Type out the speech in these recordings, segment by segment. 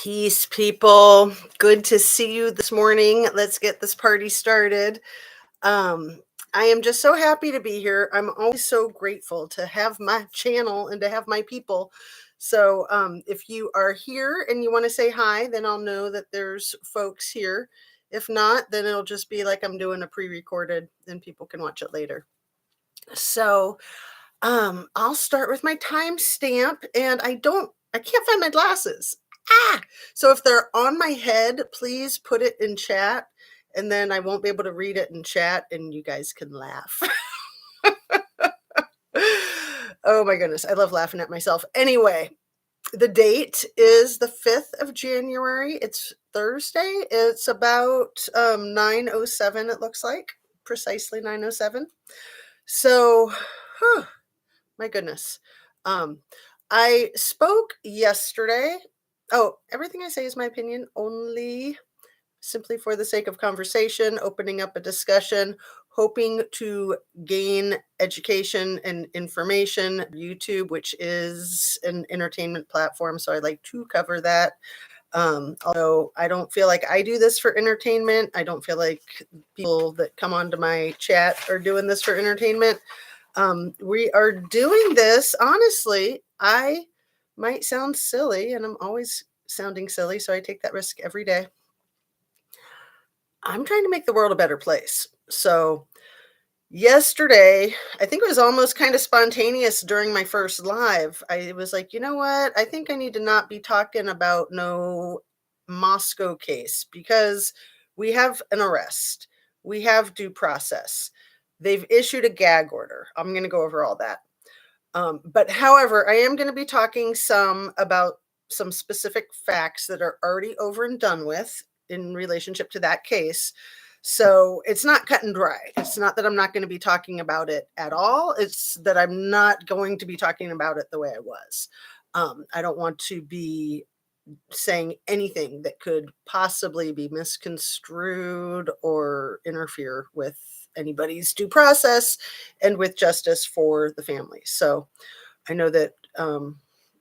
Peace, people. Good to see you this morning. Let's get this party started. Um, I am just so happy to be here. I'm always so grateful to have my channel and to have my people. So, if you are here and you want to say hi, then I'll know that there's folks here. If not, then it'll just be like I'm doing a pre-recorded, and people can watch it later. So, I'll start with my timestamp, and I can't find my glasses. So if they're on my head, please put it in chat, and then I won't be able to read it in chat, and you guys can laugh. Oh my goodness, I love laughing at myself. Anyway, the date is the 5th of January. It's Thursday. It's about 9:07, it looks like, precisely 9:07. So, my goodness. Um, I spoke yesterday. Oh, everything I say is my opinion, only simply for the sake of conversation, opening up a discussion, hoping to gain education and information. YouTube, which is an entertainment platform, so I like to cover that. Although I don't feel like I do this for entertainment, I don't feel like people that come onto my chat are doing this for entertainment. We are doing this, honestly, I might sound silly, and I'm always sounding silly, so I take that risk every day. I'm trying to make the world a better place. So, yesterday, I think it was almost kind of spontaneous during my first live. I was like, you know what? I think I need to not be talking about no Moscow case because we have an arrest, we have due process. They've issued a gag order. I'm going to go over all that. But however, I am going to be talking some about some specific facts that are already over and done with in relationship to that case. So it's not cut and dry. It's not that I'm not going to be talking about it at all. It's that I'm not going to be talking about it the way I was. I don't want to be saying anything that could possibly be misconstrued or interfere with anybody's due process and with justice for the family. So I know that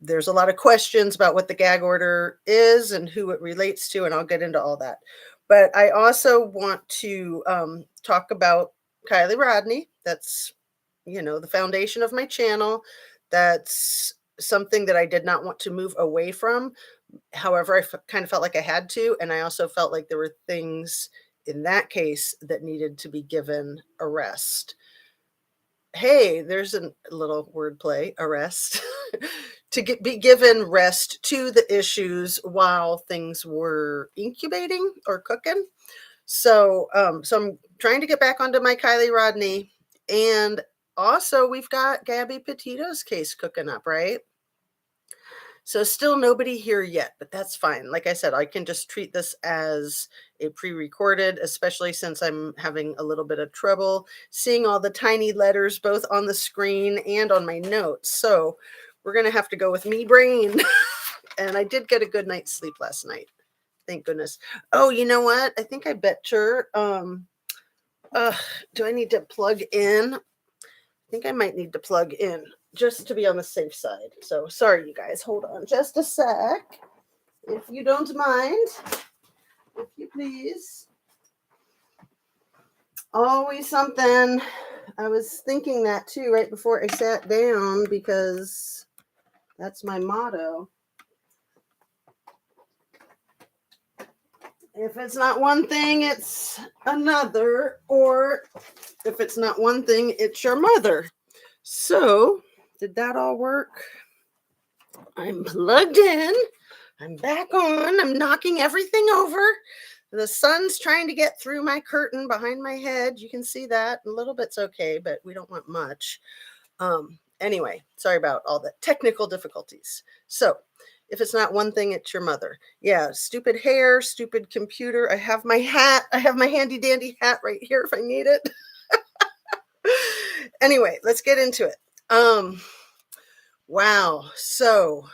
there's a lot of questions about what the gag order is and who it relates to, and I'll get into all that. But I also want to talk about Kiely Rodni. That's, the foundation of my channel. That's something that I did not want to move away from. However, I kind of felt like I had to, and I also felt like there were things in that case that needed to be given a rest. Hey, there's a little wordplay, arrest, be given rest to the issues while things were incubating or cooking. So I'm trying to get back onto my Kiely Rodni, and also we've got Gabby Petito's case cooking up, right? So still nobody here yet, but that's fine. Like I said, I can just treat this as a pre-recorded, especially since I'm having a little bit of trouble seeing all the tiny letters both on the screen and on my notes. So we're going to have to go with me brain. And I did get a good night's sleep last night. Thank goodness. Oh, you know what? I think I bet you, do I need to plug in? I think I might need to plug in just to be on the safe side. So sorry, you guys. Hold on just a sec. If you don't mind, if you please. Always something. I was thinking that too right before I sat down because that's my motto. If it's not one thing, it's another. Or if it's not one thing, it's your mother. So, did that all work? I'm plugged in. I'm back on. I'm knocking everything over. The sun's trying to get through my curtain behind my head. You can see that. A little bit's okay, but we don't want much. Anyway, sorry about all the technical difficulties. So, if it's not one thing, it's your mother. Yeah, stupid hair, stupid computer. I have my hat. I have my handy dandy hat right here if I need it. Anyway, let's get into it. Wow. So,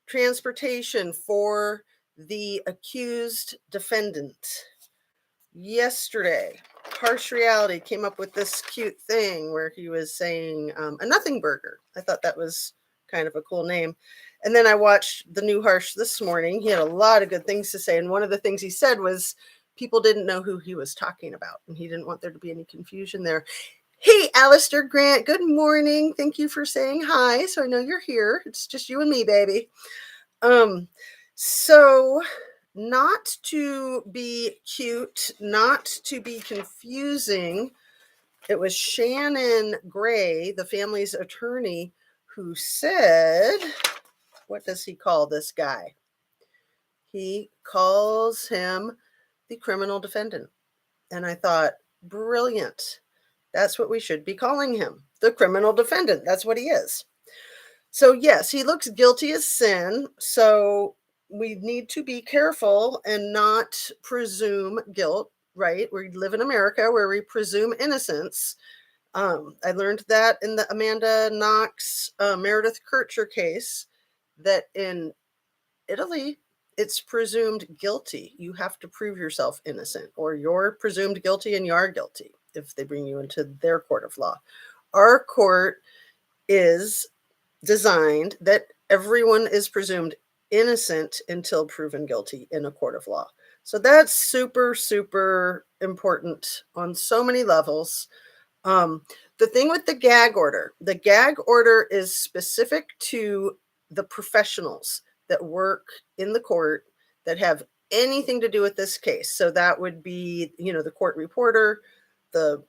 transportation for the accused defendant. Yesterday, Harsh Reality came up with this cute thing where he was saying a nothing burger. I thought that was kind of a cool name. And then I watched the new Harsh this morning. He had a lot of good things to say. And one of the things he said was people didn't know who he was talking about. And he didn't want there to be any confusion there. Hey, Alistair Grant, good morning. Thank you for saying hi. So I know you're here. It's just you and me, baby. So not to be cute, not to be confusing, it was Shannon Gray, the family's attorney, who said, what does he call this guy? He calls him the criminal defendant. And I thought, brilliant. That's what we should be calling him, the criminal defendant. That's what he is. So, yes, he looks guilty as sin. So, we need to be careful and not presume guilt, right? We live in America where we presume innocence. I learned that in the Amanda Knox, Meredith Kircher case, that in Italy, it's presumed guilty. You have to prove yourself innocent, or you're presumed guilty and you are guilty if they bring you into their court of law. Our court is designed that everyone is presumed innocent until proven guilty in a court of law. So that's super, super important on so many levels. The thing with the gag order is specific to the professionals that work in the court that have anything to do with this case. So that would be, the court reporter, the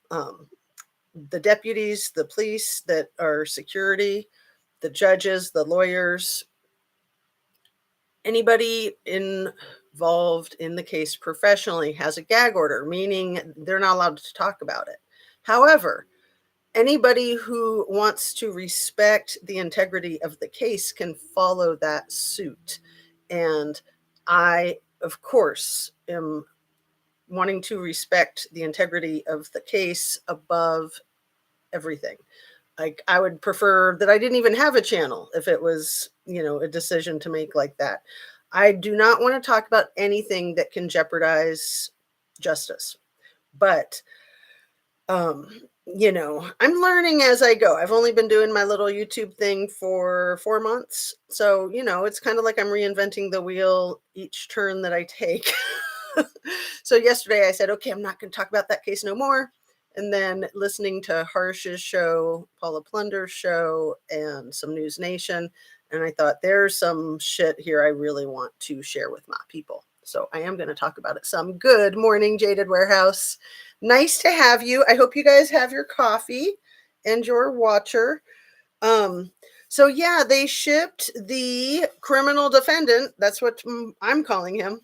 deputies, the police that are security, the judges, the lawyers, anybody involved in the case professionally has a gag order, meaning they're not allowed to talk about it. However, anybody who wants to respect the integrity of the case can follow that suit. And I, of course, am wanting to respect the integrity of the case above everything. Like, I would prefer that I didn't even have a channel if it was, a decision to make like that. I do not want to talk about anything that can jeopardize justice. But I'm learning as I go. I've only been doing my little YouTube thing for 4 months. So, it's kind of like I'm reinventing the wheel each turn that I take. So yesterday I said, okay, I'm not going to talk about that case no more. And then listening to Harsh's show, Paula Plunder's show, and some News Nation. And I thought, there's some shit here I really want to share with my people. So I am going to talk about it some. Good morning, Jaded Warehouse. Nice to have you. I hope you guys have your coffee and your water. So yeah, they shipped the criminal defendant. That's what I'm calling him.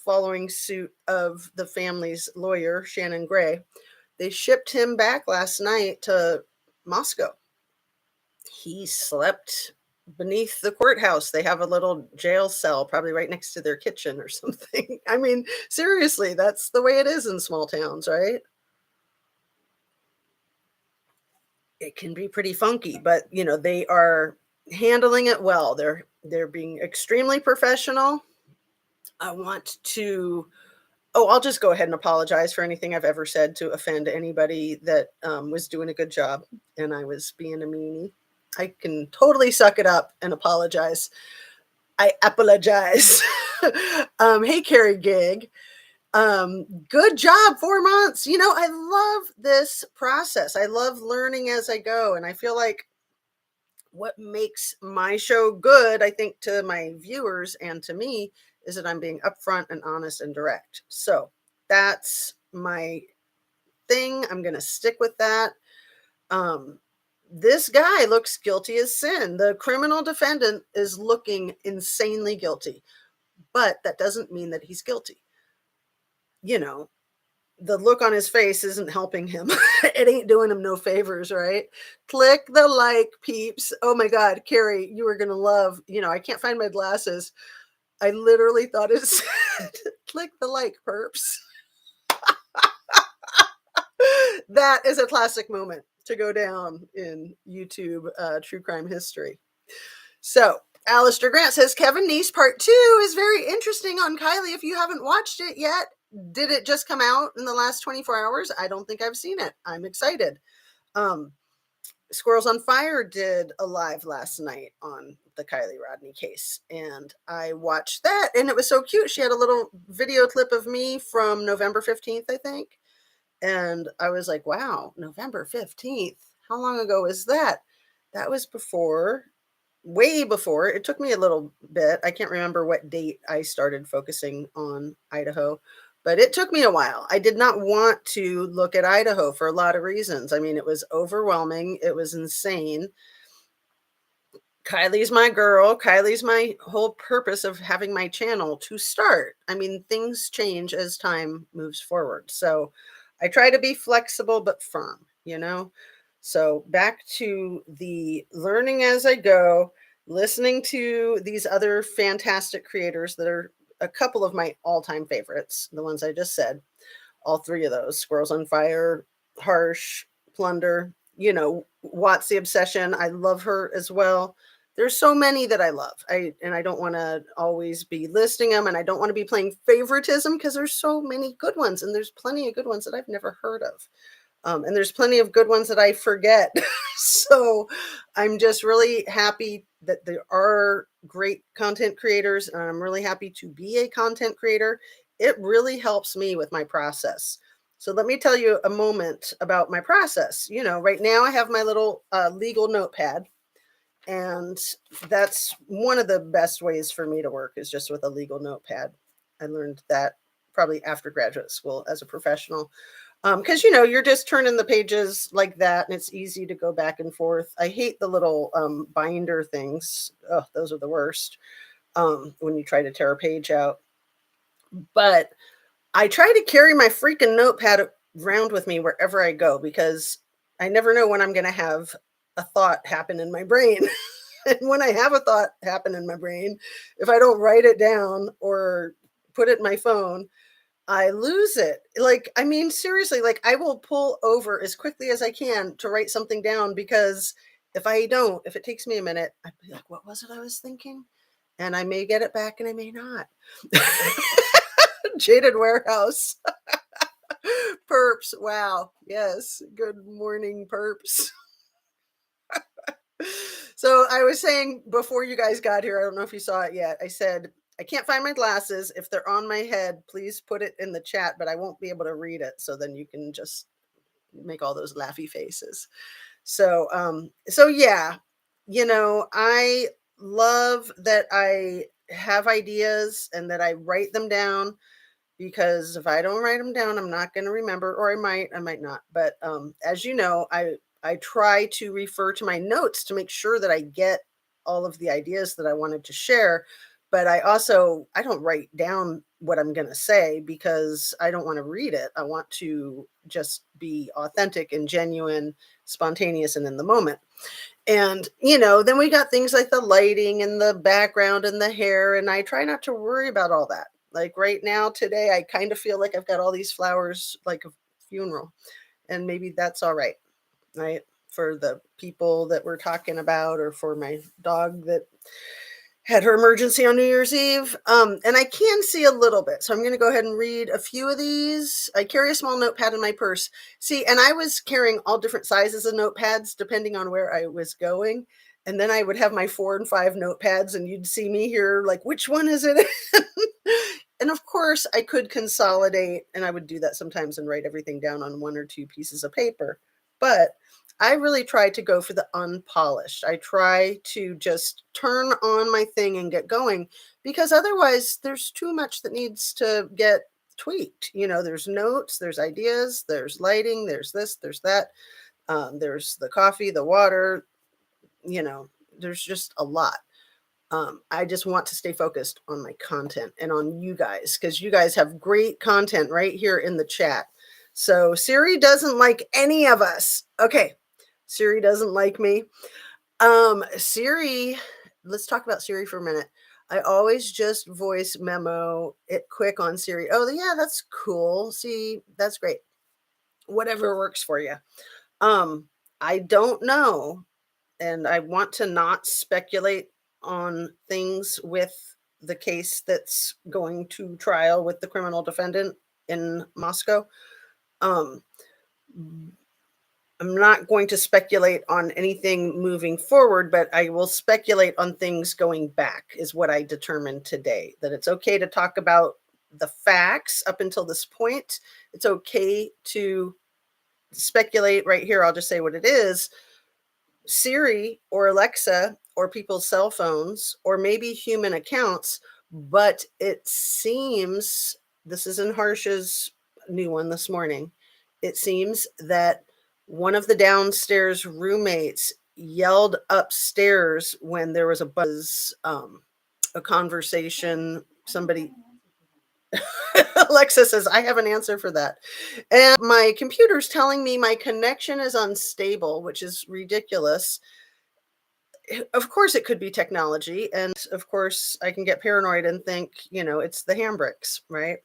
Following suit of the family's lawyer, Shannon Gray. They shipped him back last night to Moscow. He slept beneath the courthouse. They have a little jail cell probably right next to their kitchen or something. I mean, seriously, that's the way it is in small towns, right? It can be pretty funky, but they are handling it well. They're being extremely professional. I want to I'll just go ahead and apologize for anything I've ever said to offend anybody that was doing a good job and I was being a meanie. I can totally suck it up and apologize. I apologize. Hey, Carrie Gig. Good job, 4 months. I love this process. I love learning as I go. And I feel like what makes my show good, I think, to my viewers and to me, is that I'm being upfront and honest and direct. So that's my thing. I'm going to stick with that. This guy looks guilty as sin. The criminal defendant is looking insanely guilty, but that doesn't mean that he's guilty. The look on his face isn't helping him. It ain't doing him no favors, right? Click the like, peeps. Oh my God, Carrie, you are going to love, I can't find my glasses. I literally thought it said, click the like, perps. That is a classic moment to go down in YouTube true crime history. So Alistair Grant says, Kevin Neese Part 2 is very interesting on Kylie. If you haven't watched it yet, did it just come out in the last 24 hours? I don't think I've seen it. I'm excited. Squirrels on Fire did a live last night on the Kiely Rodni case, and I watched that, and it was so cute. She had a little video clip of me from November 15th, I think, and I was like, wow, November 15th. How long ago was that? That was before, way before. It took me a little bit. I can't remember what date I started focusing on Idaho, but it took me a while. I did not want to look at Idaho for a lot of reasons. I mean, it was overwhelming, it was insane. Kylie's my girl. Kylie's my whole purpose of having my channel to start. I mean, things change as time moves forward. So I try to be flexible but firm, you know? So back to the learning as I go, listening to these other fantastic creators that are a couple of my all-time favorites, the ones I just said, all three of those: Squirrels on Fire, Harsh, Plunder, you know, Watts the Obsession. I love her as well. There's so many that I love. I don't want to always be listing them, and I don't want to be playing favoritism because there's so many good ones, and there's plenty of good ones that I've never heard of. And there's plenty of good ones that I forget. So I'm just really happy that there are great content creators, and I'm really happy to be a content creator. It really helps me with my process. So let me tell you a moment about my process. You know, right now I have my little legal notepad, and that's one of the best ways for me to work, is just with a legal notepad. I learned that probably after graduate school as a professional, because you know, you're just turning the pages like that, and it's easy to go back and forth. I hate the little binder things. Oh, those are the worst, when you try to tear a page out. But I try to carry my freaking notepad around with me wherever I go, because I never know when I'm going to have a thought happen in my brain. And when I have a thought happen in my brain, if I don't write it down or put it in my phone, I lose it. Like, I mean, seriously, like, I will pull over as quickly as I can to write something down, because if I don't, if it takes me a minute, I'd be like, what was it I was thinking? And I may get it back and I may not. Jaded Warehouse. Perps. Wow. Yes. Good morning, perps. So I was saying before you guys got here, I don't know if you saw it yet. I said, I can't find my glasses. If they're on my head, please put it in the chat, but I won't be able to read it. So then you can just make all those laughy faces. So yeah, you know, I love that I have ideas and that I write them down, because if I don't write them down, I'm not going to remember, or I might not. But as you know, I try to refer to my notes to make sure that I get all of the ideas that I wanted to share. But I don't write down what I'm going to say, because I don't want to read it. I want to just be authentic and genuine, spontaneous, and in the moment. And, you know, then we got things like the lighting and the background and the hair, and I try not to worry about all that. Like right now, today, I kind of feel like I've got all these flowers like a funeral, and maybe that's all right, right? For the people that we're talking about, or for my dog that had her emergency on New Year's Eve. And I can see a little bit. So I'm going to go ahead and read a few of these. I carry a small notepad in my purse. See, and I was carrying all different sizes of notepads depending on where I was going. And then I would have my 4 and 5 notepads, and you'd see me here like, which one is it? And of course, I could consolidate, and I would do that sometimes and write everything down on 1 or 2 pieces of paper. But I really try to go for the unpolished. I try to just turn on my thing and get going, because otherwise there's too much that needs to get tweaked. You know, there's notes, there's ideas, there's lighting, there's this, there's that. There's the coffee, the water, you know, there's just a lot. I just want to stay focused on my content and on you guys, because you guys have great content right here in the chat. So Siri doesn't like any of us. Okay. Siri doesn't like me. Siri, let's talk about Siri for a minute. I always just voice memo it quick on Siri. Oh, yeah, that's cool. See, that's great. Whatever works for you. I don't know, and I want to not speculate on things with the case that's going to trial with the criminal defendant in Moscow. Um, I'm not going to speculate on anything moving forward, but I will speculate on things going back, is what I determined today. That it's okay to talk about the facts up until this point. It's okay to speculate right here. I'll just say what it is. Siri or Alexa or people's cell phones or maybe human accounts, but it seems this is in Harsh's new one this morning. It seems that one of the downstairs roommates yelled upstairs when there was a buzz, a conversation. Somebody, Alexa says, I have an answer for that. And my computer's telling me my connection is unstable, which is ridiculous. Of course it could be technology, and of course I can get paranoid and think, it's the handbrakes, right?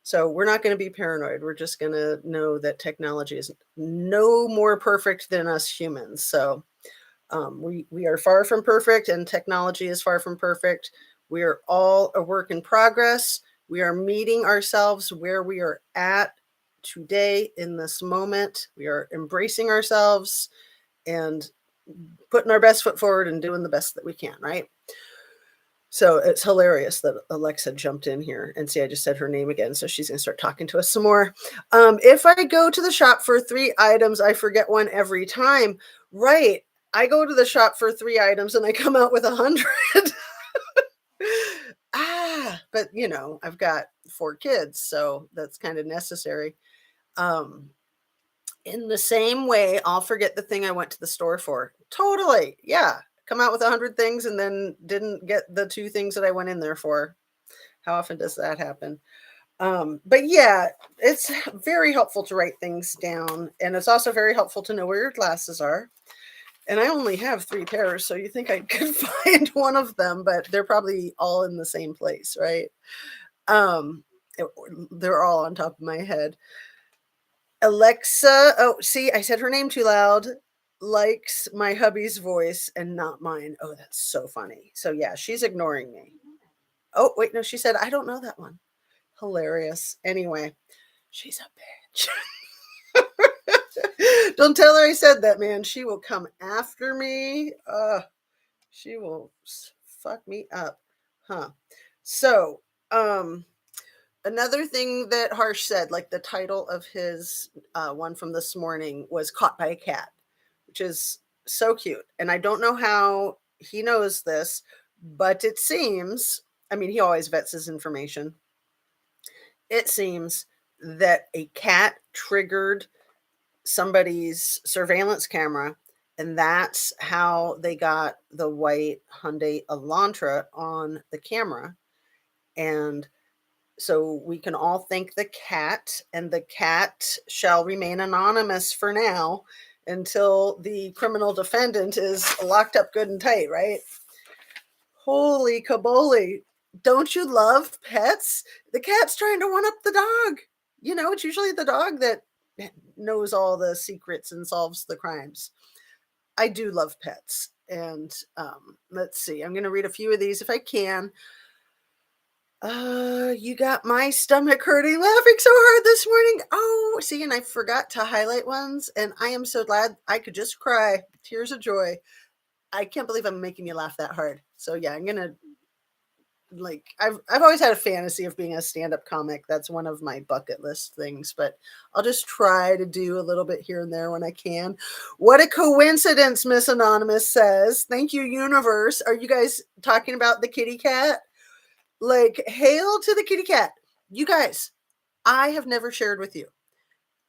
So we're not going to be paranoid. We're just going to know that technology is no more perfect than us humans. So we are far from perfect, and technology is far from perfect. We are all a work in progress. We are meeting ourselves where we are at today in this moment. We are embracing ourselves and putting our best foot forward and doing the best that we can, right? So it's hilarious that Alexa jumped in here, and see, I just said her name again, so she's going to start talking to us some more. If I go to the shop for 3 items, I forget one every time. Right. I go to the shop for 3 items and I come out with 100. But I've got 4 kids, so that's kind of necessary. In the same way, I'll forget the thing I went to the store for. Totally. Yeah. Come out with 100 things and then didn't get the 2 things that I went in there for. How often does that happen? But yeah, it's very helpful to write things down. And it's also very helpful to know where your glasses are. And I only have 3 pairs, so you think I could find one of them, but they're probably all in the same place, right? Um, they're all on top of my head. Alexa, oh, see, I said her name too loud, likes my hubby's voice and not mine. Oh, that's so funny. So yeah, she's ignoring me. Oh, wait, no, she said, I don't know that one. Hilarious. Anyway, she's a bitch. Don't tell her I said that, man. She will come after me. She will fuck me up. Huh. So, another thing that Harsh said, like the title of his one from this morning was Caught by a Cat, which is so cute. And I don't know how he knows this, but it seems, I mean, he always vets his information. It seems that a cat triggered somebody's surveillance camera, and that's how they got the white Hyundai Elantra on the camera. And so we can all thank the cat, and the cat shall remain anonymous for now until the criminal defendant is locked up good and tight, right? Holy kaboli. Don't you love pets? The cat's trying to one up the dog. It's usually the dog that knows all the secrets and solves the crimes. I do love pets. And let's see, I'm going to read a few of these if I can. You got my stomach hurting laughing so hard this morning. Oh, see, and I forgot to highlight ones, and I am so glad. I could just cry. Tears of joy. I can't believe I'm making you laugh that hard. So yeah, I'm gonna I've always had a fantasy of being a stand-up comic. That's one of my bucket list things, but I'll just try to do a little bit here and there when I can. What a coincidence, Miss Anonymous says. Thank you, universe. Are you guys talking about the kitty cat? Like, hail to the kitty cat. You guys, I have never shared with you.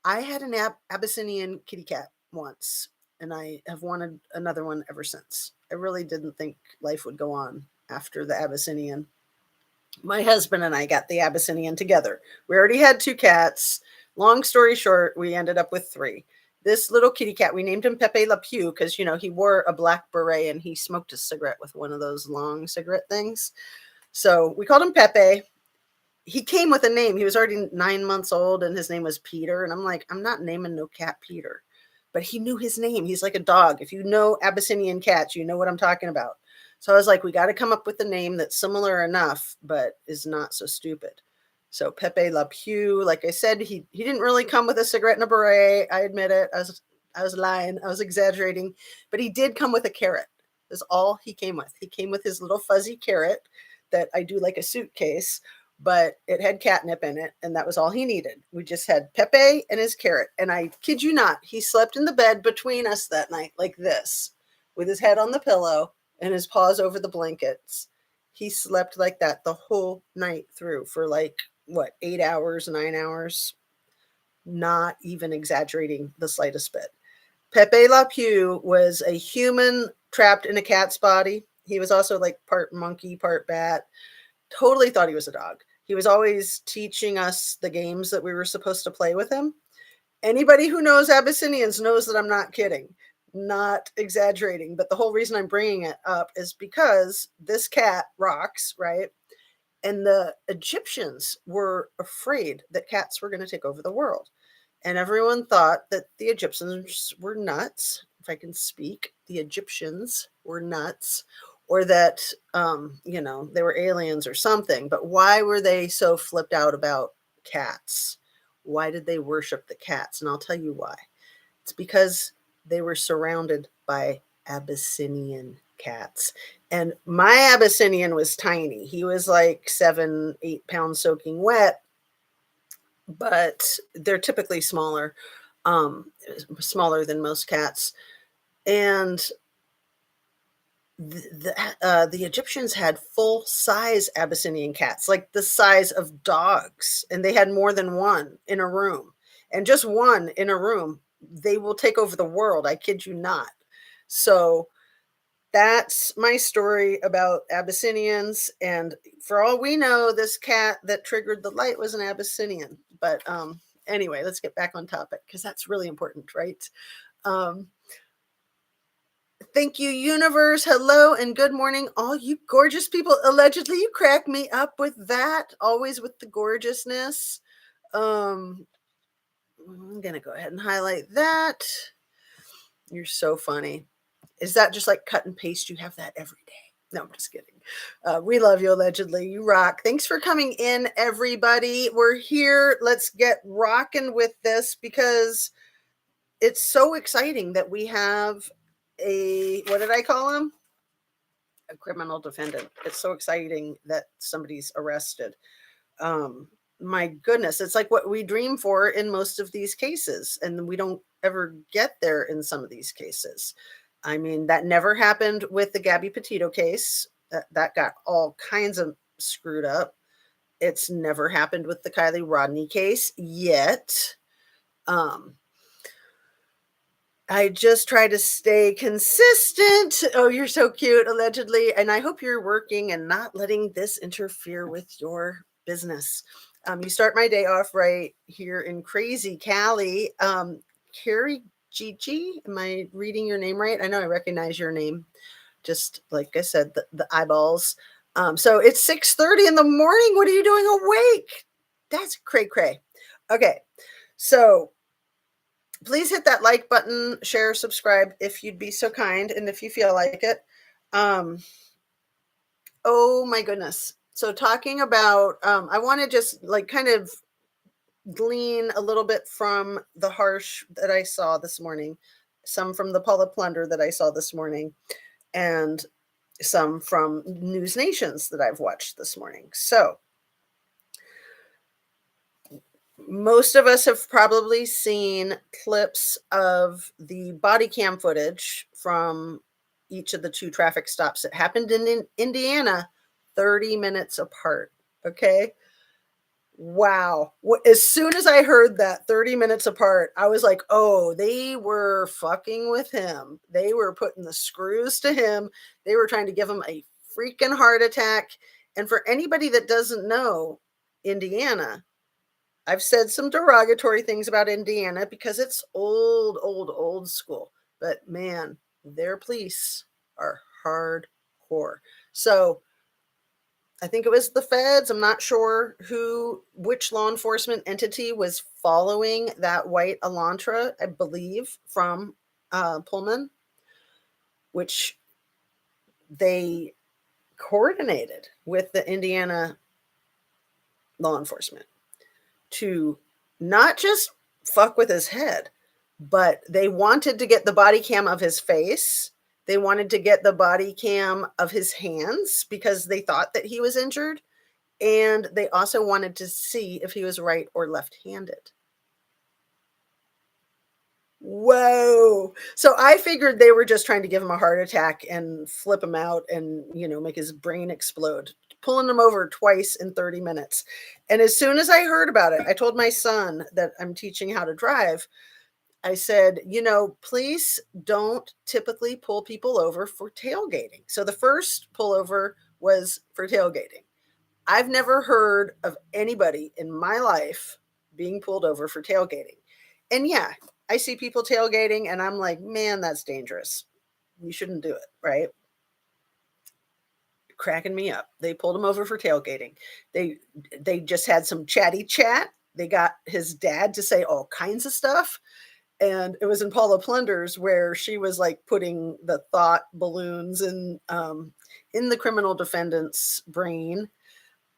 I had an Abyssinian kitty cat once, and I have wanted another one ever since. I really didn't think life would go on after the Abyssinian. My husband and I got the Abyssinian together. We already had 2 cats. Long story short, we ended up with 3. This little kitty cat, we named him Pepe Le Pew because, he wore a black beret and he smoked a cigarette with one of those long cigarette things. So we called him Pepe. He came with a name. He was already 9 months old and his name was Peter. And I'm like, I'm not naming no cat Peter. But he knew his name. He's like a dog. If you know Abyssinian cats, you know what I'm talking about. So I was like, we got to come up with a name that's similar enough, but is not so stupid. So Pepe Le Pew, like I said, he didn't really come with a cigarette and a beret. I admit it. I was lying. I was exaggerating. But he did come with a carrot. That's all he came with. He came with his little fuzzy carrot that I do like a suitcase, but it had catnip in it, and that was all he needed. We just had Pepe and his carrot. And I kid you not, he slept in the bed between us that night like this, with his head on the pillow and his paws over the blankets. He slept like that the whole night through for like, what, 8 hours, 9 hours? Not even exaggerating the slightest bit. Pepe Le Pew was a human trapped in a cat's body. He was also like part monkey, part bat. Totally thought he was a dog. He was always teaching us the games that we were supposed to play with him. Anybody who knows Abyssinians knows that I'm not kidding, not exaggerating. But the whole reason I'm bringing it up is because this cat rocks, right? And the Egyptians were afraid that cats were going to take over the world. And everyone thought that the Egyptians were nuts. If I can speak, the Egyptians were nuts, or that, they were aliens or something. But why were they so flipped out about cats? Why did they worship the cats? And I'll tell you why. It's because they were surrounded by Abyssinian cats. And my Abyssinian was tiny. He was like 7-8 pounds soaking wet, but they're typically smaller, smaller than most cats. And the Egyptians had full size Abyssinian cats, like the size of dogs, and they had more than one in a room. And just one in a room, they will take over the world. I kid you not. So that's my story about Abyssinians. And for all we know, this cat that triggered the light was an Abyssinian. But anyway, let's get back on topic because that's really important, right? Thank you, universe. Hello and good morning, all you gorgeous people. Allegedly, you crack me up with that. Always with the gorgeousness. I'm gonna go ahead and highlight that. You're so funny. Is that just like cut and paste? You have that every day. No, I'm just kidding. We love you, allegedly. You rock. Thanks for coming in, everybody. We're here. Let's get rocking with this because it's so exciting that we have what did I call him? A criminal defendant. It's so exciting that somebody's arrested. My goodness, it's like what we dream for in most of these cases, and we don't ever get there in some of these cases. I mean, that never happened with the Gabby Petito case. That got all kinds of screwed up. It's never happened with the Kiely Rodni case yet. I just try to stay consistent. Oh, you're so cute, allegedly. And I hope you're working and not letting this interfere with your business. You start my day off right here in crazy Cali. Carrie Gigi, am I reading your name right? I know I recognize your name. Just like I said, the eyeballs. So it's 6:30 in the morning. What are you doing awake? That's cray cray. Okay, so please hit that like button, share, subscribe if you'd be so kind, and if you feel like it. Oh my goodness. So talking about, I want to just like kind of glean a little bit from the harsh that I saw this morning, some from the Paula Plunder that I saw this morning, and some from News Nations that I've watched this morning. So most of us have probably seen clips of the body cam footage from each of the two traffic stops that happened in Indiana 30 minutes apart. Okay. Wow. As soon as I heard that 30 minutes apart, I was like, oh, they were fucking with him. They were putting the screws to him. They were trying to give him a freaking heart attack. And for anybody that doesn't know Indiana, I've said some derogatory things about Indiana because it's old school. But man, their police are hardcore. So I think it was the feds. I'm not sure which law enforcement entity was following that white Elantra, I believe, from Pullman, which they coordinated with the Indiana law enforcement to not just fuck with his head, but they wanted to get the body cam of his face. They wanted to get the body cam of his hands because they thought that he was injured. And they also wanted to see if he was right or left-handed. Whoa. So I figured they were just trying to give him a heart attack and flip him out and, make his brain explode, pulling him over twice in 30 minutes. And as soon as I heard about it, I told my son that I'm teaching how to drive. I said, police don't typically pull people over for tailgating. So the first pullover was for tailgating. I've never heard of anybody in my life being pulled over for tailgating. And yeah, I see people tailgating and I'm like, man, that's dangerous. You shouldn't do it, right? Cracking me up. They pulled him over for tailgating. They just had some chatty chat. They got his dad to say all kinds of stuff. And it was in Paula Plunders where she was like putting the thought balloons in the criminal defendant's brain,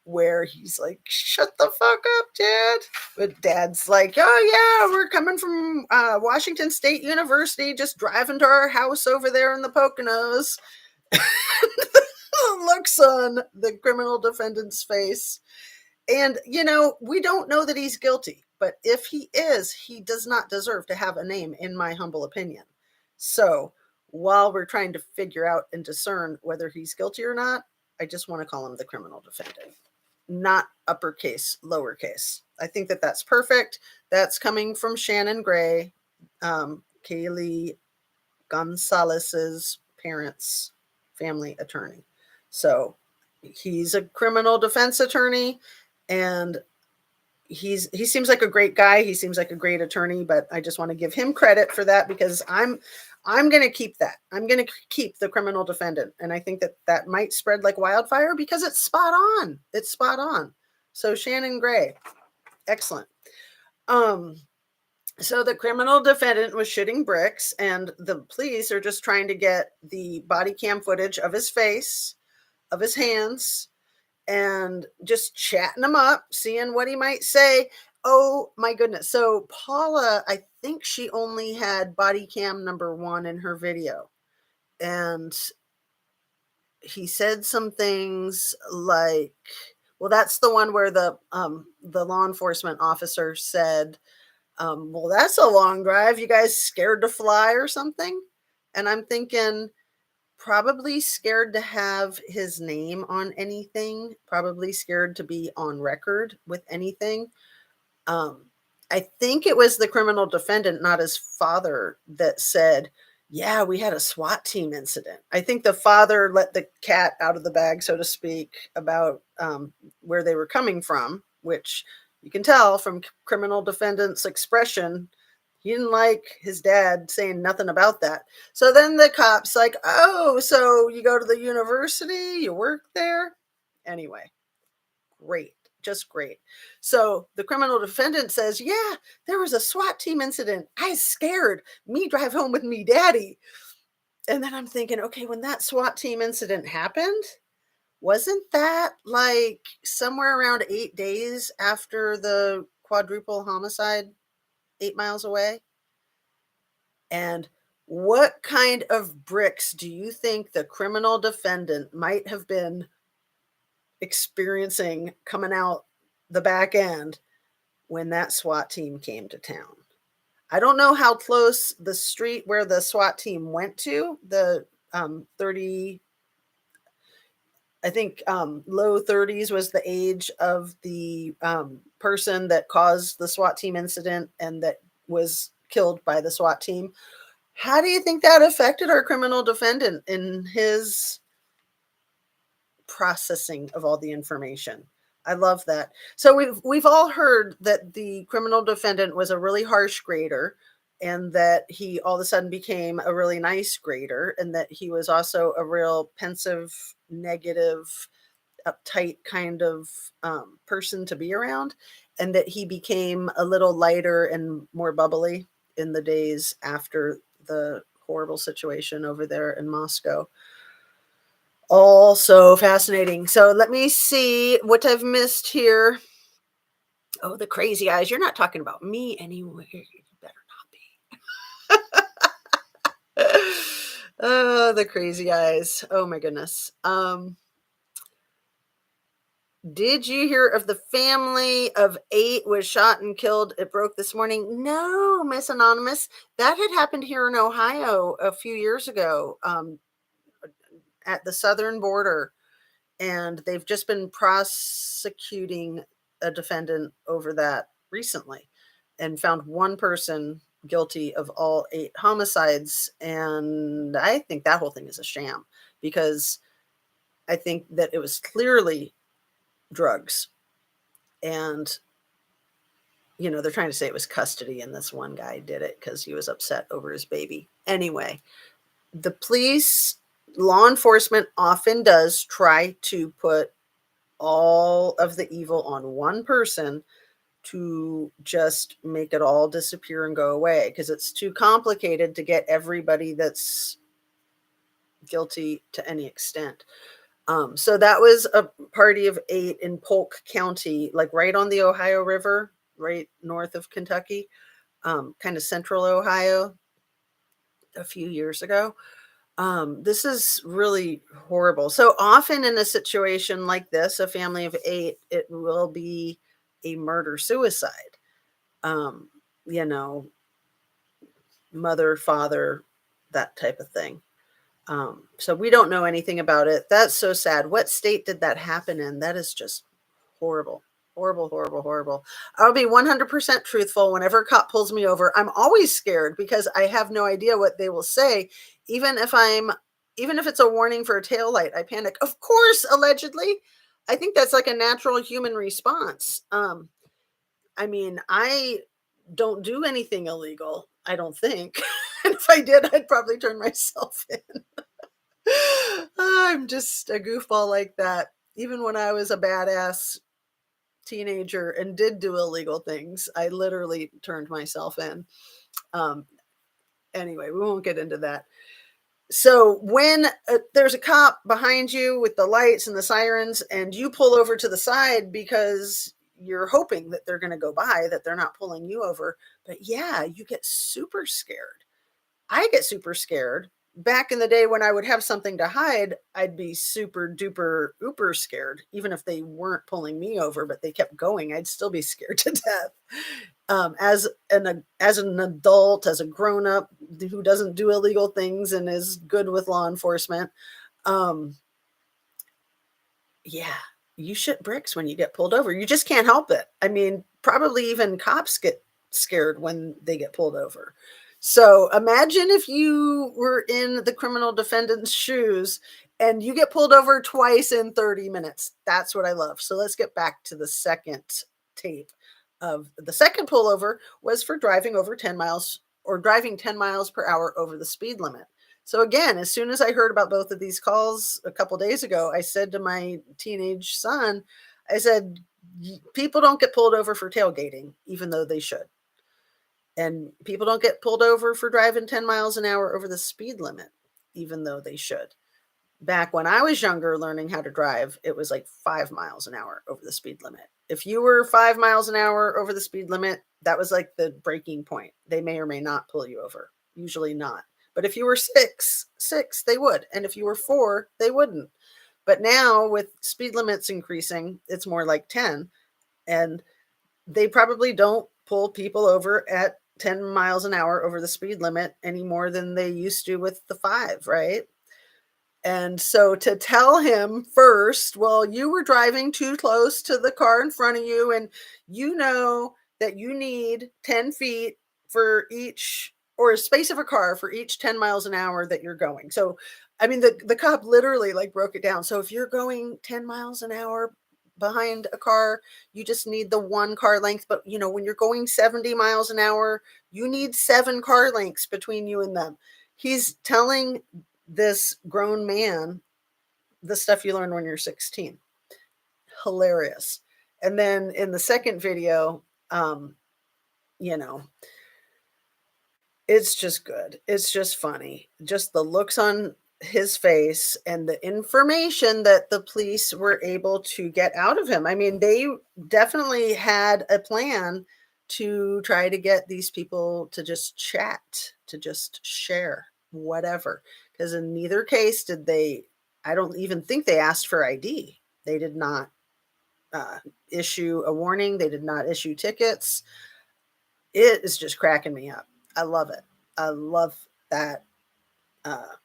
where he's like, shut the fuck up, Dad. But Dad's like, oh yeah, we're coming from Washington State University, just driving to our house over there in the Poconos. Looks on the criminal defendant's face. And, we don't know that he's guilty, but if he is, he does not deserve to have a name, in my humble opinion. So while we're trying to figure out and discern whether he's guilty or not, I just want to call him the criminal defendant, not uppercase, lowercase. I think that that's perfect. That's coming from Shannon Gray, Kaylee Gonzalez's parents' family attorney. So he's a criminal defense attorney, and he seems like a great guy. He seems like a great attorney, but I just want to give him credit for that because I'm going to keep that. I'm going to keep the criminal defendant, and I think that that might spread like wildfire because it's spot on. It's spot on. So Shannon Gray, excellent. So the criminal defendant was shooting bricks, and the police are just trying to get the body cam footage of his face, of his hands, and just chatting him up, seeing what he might say. Oh my goodness. So Paula, I think she only had body cam number 1 in her video. And he said some things like, well, that's the one where the law enforcement officer said, well, that's a long drive. You guys scared to fly or something? And I'm thinking, probably scared to have his name on anything, probably scared to be on record with anything. I think it was the criminal defendant, not his father, that said, yeah, we had a SWAT team incident. I think the father let the cat out of the bag, so to speak, about where they were coming from, which you can tell from criminal defendant's expression. He didn't like his dad saying nothing about that. So then the cop's like, oh, so you go to the university, you work there? Anyway, great, just great. So the criminal defendant says, yeah, there was a SWAT team incident. I was scared. Me drive home with me daddy. And then I'm thinking, okay, when that SWAT team incident happened, wasn't that like somewhere around 8 days after the quadruple homicide 8 miles away? And what kind of bricks do you think the criminal defendant might have been experiencing coming out the back end when that SWAT team came to town? I don't know how close the street where the SWAT team went to, the 30, I think low 30s was the age of the person that caused the SWAT team incident and that was killed by the SWAT team. How do you think that affected our criminal defendant in his processing of all the information? I love that. So we've all heard that the criminal defendant was a really harsh grader, and that he all of a sudden became a really nice grader, and that he was also a real pensive, negative, uptight kind of person to be around, and that he became a little lighter and more bubbly in the days after the horrible situation over there in Moscow. Also fascinating. So let me see what I've missed here. Oh, the crazy eyes. You're not talking about me anywhere. You better not be. Oh, the crazy eyes. Oh my goodness. Did you hear of the family of 8 was shot and killed? It broke this morning. No, Miss Anonymous. That had happened here in Ohio a few years ago, at the southern border, and they've just been prosecuting a defendant over that recently and found one person guilty of all 8 homicides, and I think that whole thing is a sham because I think that it was clearly drugs, and they're trying to say it was custody, and this one guy did it because he was upset over his baby. Anyway, the police, law enforcement often does try to put all of the evil on one person to just make it all disappear and go away because it's too complicated to get everybody that's guilty to any extent. So that was a party of 8 in Polk County, like right on the Ohio River, right north of Kentucky, kind of central Ohio a few years ago. This is really horrible. So often in a situation like this, a family of 8, it will be a murder suicide. Um, you know, mother, father, that type of thing. So we don't know anything about it. That's so sad. What state did that happen in? That is just horrible. Horrible, horrible, horrible. I'll be 100% truthful. Whenever a cop pulls me over, I'm always scared because I have no idea what they will say. Even if it's a warning for a tail light, I panic. Of course, allegedly. I think that's like a natural human response. I mean, I don't do anything illegal, I don't think. And if I did, I'd probably turn myself in. I'm just a goofball like that. Even when I was a badass teenager and did do illegal things, I literally turned myself in. Um, anyway, we won't get into that. So when there's a cop behind you with the lights and the sirens, and you pull over to the side because you're hoping that they're going to go by, that they're not pulling you over. But yeah, you get super scared. I get super scared. Back in the day when I would have something to hide, I'd be super duper ooper scared. Even if they weren't pulling me over, but they kept going, I'd still be scared to death. As an adult, as a grown up who doesn't do illegal things and is good with law enforcement, um, yeah, you shit bricks when you get pulled over. You just can't help it. I mean, probably even cops get scared when they get pulled over. So imagine if you were in the criminal defendant's shoes and you get pulled over twice in 30 minutes. That's what I love. So let's get back to the second tape. Of the second pullover was for driving over 10 miles or driving 10 miles per hour over the speed limit. So again, as soon as I heard about both of these calls a couple days ago, I said to my teenage son, I said, people don't get pulled over for tailgating, even though they should. And people don't get pulled over for driving 10 miles an hour over the speed limit, even though they should. Back when I was younger, learning how to drive, it was like 5 miles an hour over the speed limit. If you were 5 miles an hour over the speed limit, that was like the breaking point. They may or may not pull you over, usually not. But if you were six, they would. And if you were 4, they wouldn't. But now with speed limits increasing, it's more like 10. And they probably don't pull people over at 10 miles an hour over the speed limit any more than they used to with the 5, right? And so to tell him first, well, you were driving too close to the car in front of you, and you know that you need 10 feet for each, or a space of a car for each 10 miles an hour that you're going. So, I mean, the cop literally like broke it down. So if you're going 10 miles an hour behind a car, you just need the one car length. But, when you're going 70 miles an hour, you need 7 car lengths between you and them. He's telling this grown man the stuff you learn when you're 16. Hilarious. And then in the second video, you know, it's just good. It's just funny. Just the looks on his face and the information that the police were able to get out of him. I mean, they definitely had a plan to try to get these people to just chat, to just share. whatever. Because in neither case did they, I don't even think they asked for ID. They did not uh, issue a warning, they did not issue tickets. It is just cracking me up. I love it. I love that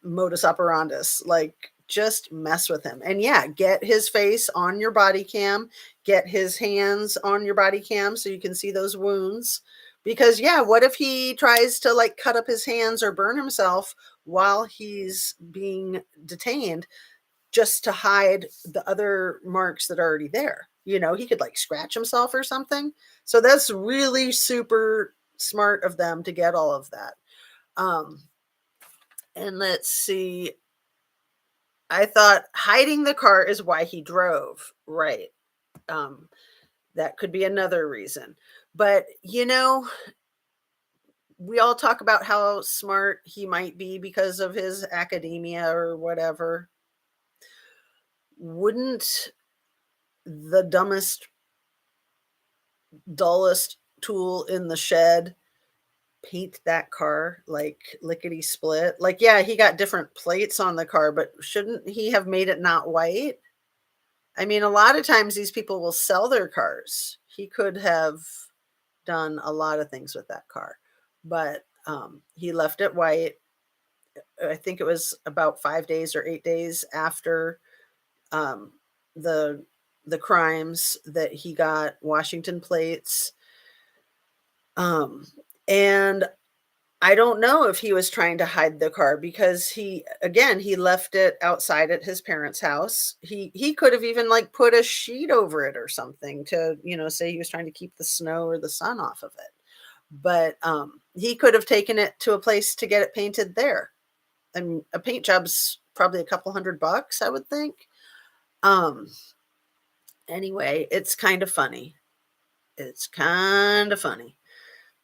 modus operandus. Like, just mess with him. And yeah, get his face on your body cam, get his hands on your body cam so you can see those wounds. Because yeah, what if he tries to like cut up his hands or burn himself while he's being detained just to hide the other marks that are already there? You know, he could like scratch himself or something. So that's really super smart of them to get all of that. Um, and let's see. I thought hiding the car is why he drove. Right. Um, that could be another reason. But, you know, we all talk about how smart he might be because of his academia or whatever. Wouldn't the dumbest, dullest tool in the shed paint that car like lickety split? Like, yeah, he got different plates on the car, but shouldn't he have made it not white? I mean, a lot of times these people will sell their cars. He could have done a lot of things with that car, but he left it white. I think it was about 5 days or 8 days after um, the the crimes that he got Washington plates. Um, and I don't know if he was trying to hide the car because he left it outside at his parents' house. He could have even like put a sheet over it or something to, you know, say he was trying to keep the snow or the sun off of it. But he could have taken it to a place to get it painted there. I mean, a paint job's probably a couple $100, I would think. Um, anyway, it's kind of funny. It's kind of funny.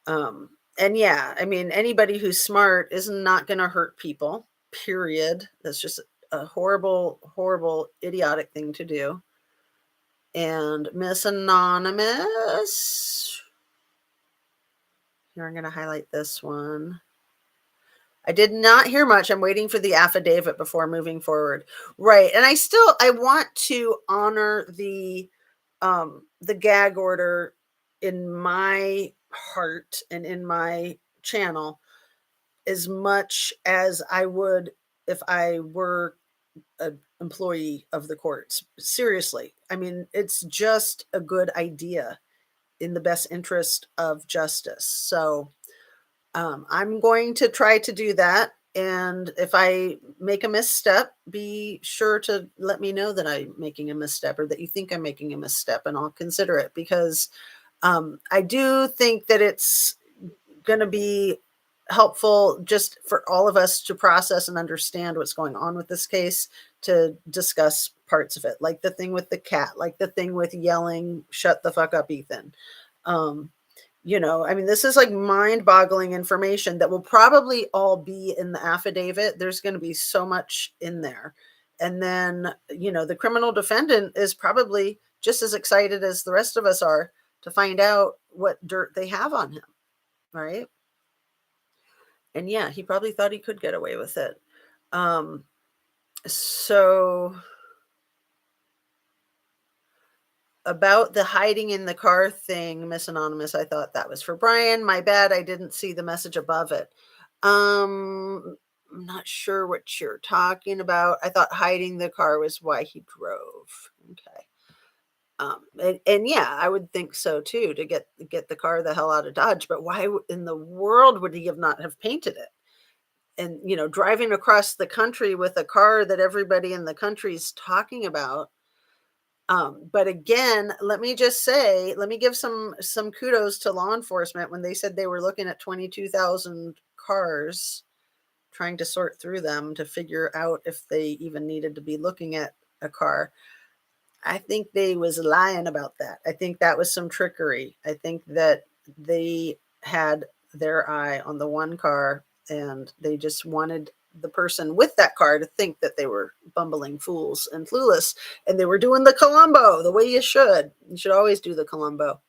And yeah, I mean, anybody who's smart is not going to hurt people, period. That's just a horrible, horrible, idiotic thing to do. And Miss Anonymous, here I'm going to highlight this one. I did not hear much. I'm waiting for the affidavit before moving forward. Right. And I want to honor the gag order in my heart and in my channel as much as I would if I were an employee of the courts. Seriously. I mean, it's just a good idea in the best interest of justice. So I'm going to try to do that. And if I make a misstep, be sure to let me know that I'm making a misstep or that you think I'm making a misstep, and I'll consider it because I do think that it's going to be helpful just for all of us to process and understand what's going on with this case, to discuss parts of it, like the thing with the cat, like the thing with yelling, "Shut the fuck up, Ethan." Um, you know, I mean, this is like mind boggling information that will probably all be in the affidavit. There's going to be so much in there. And then, you know, the criminal defendant is probably just as excited as the rest of us are to find out what dirt they have on him. Right. And yeah, he probably thought he could get away with it. Um, so about the hiding in the car thing, Miss Anonymous, I thought that was for Brian. My bad, I didn't see the message above it. I'm not sure what you're talking about. I thought hiding the car was why he drove. Okay. And yeah, I would think so too, to get the car the hell out of Dodge. But why in the world would he have not have painted it? And you know, driving across the country with a car that everybody in the country is talking about. But again, let me just say, let me give some kudos to law enforcement when they said they were looking at 22,000 cars, trying to sort through them to figure out if they even needed to be looking at a car. I think they was lying about that. I think that was some trickery. I think that they had their eye on the one car and they just wanted the person with that car to think that they were bumbling fools and clueless, and they were doing the Columbo the way you should. You should always do the Columbo.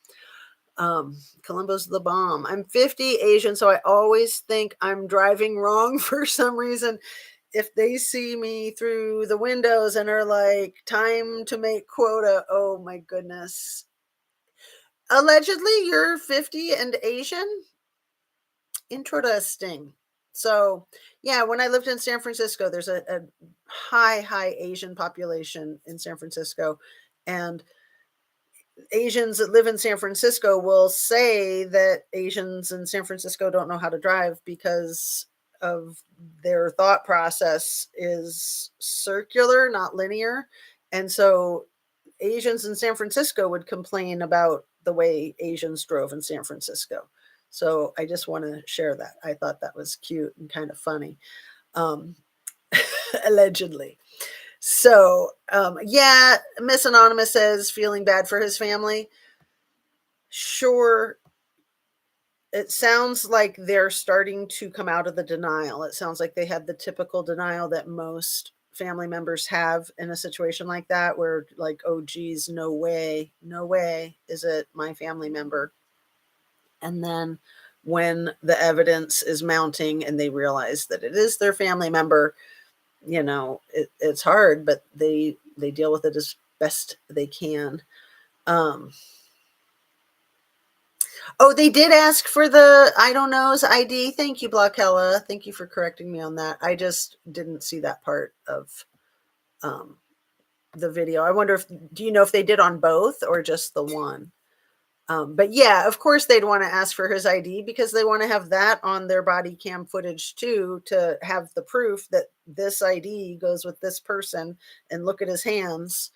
Columbo's the bomb. I'm 50, Asian, so I always think I'm driving wrong for some reason. If they see me through the windows and are like, time to make quota, oh my goodness. Allegedly, you're 50 and Asian? Interesting. So, yeah, when I lived in San Francisco, there's a high Asian population in San Francisco. And Asians that live in San Francisco will say that Asians in San Francisco don't know how to drive because of their thought process is circular, not linear. And so Asians in San Francisco would complain about the way Asians drove in San Francisco. So I just want to share that. I thought that was cute and kind of funny. Um, allegedly. So, yeah, Miss Anonymous says feeling bad for his family. Sure, it sounds like they're starting to come out of the denial. It sounds like they had the typical denial that most family members have in a situation like that, where like, oh geez, no way is it my family member. And then when the evidence is mounting and they realize that it is their family member, it's hard, but they deal with it as best they can. Um, oh, they did ask for the I don't know's ID. Thank you, Blockella. Thank you for correcting me on that. I just didn't see that part of um, the video. I wonder if do you know if they did on both or just the one? But yeah, of course they'd want to ask for his ID because they want to have that on their body cam footage too, to have the proof that this ID goes with this person and look at his hands.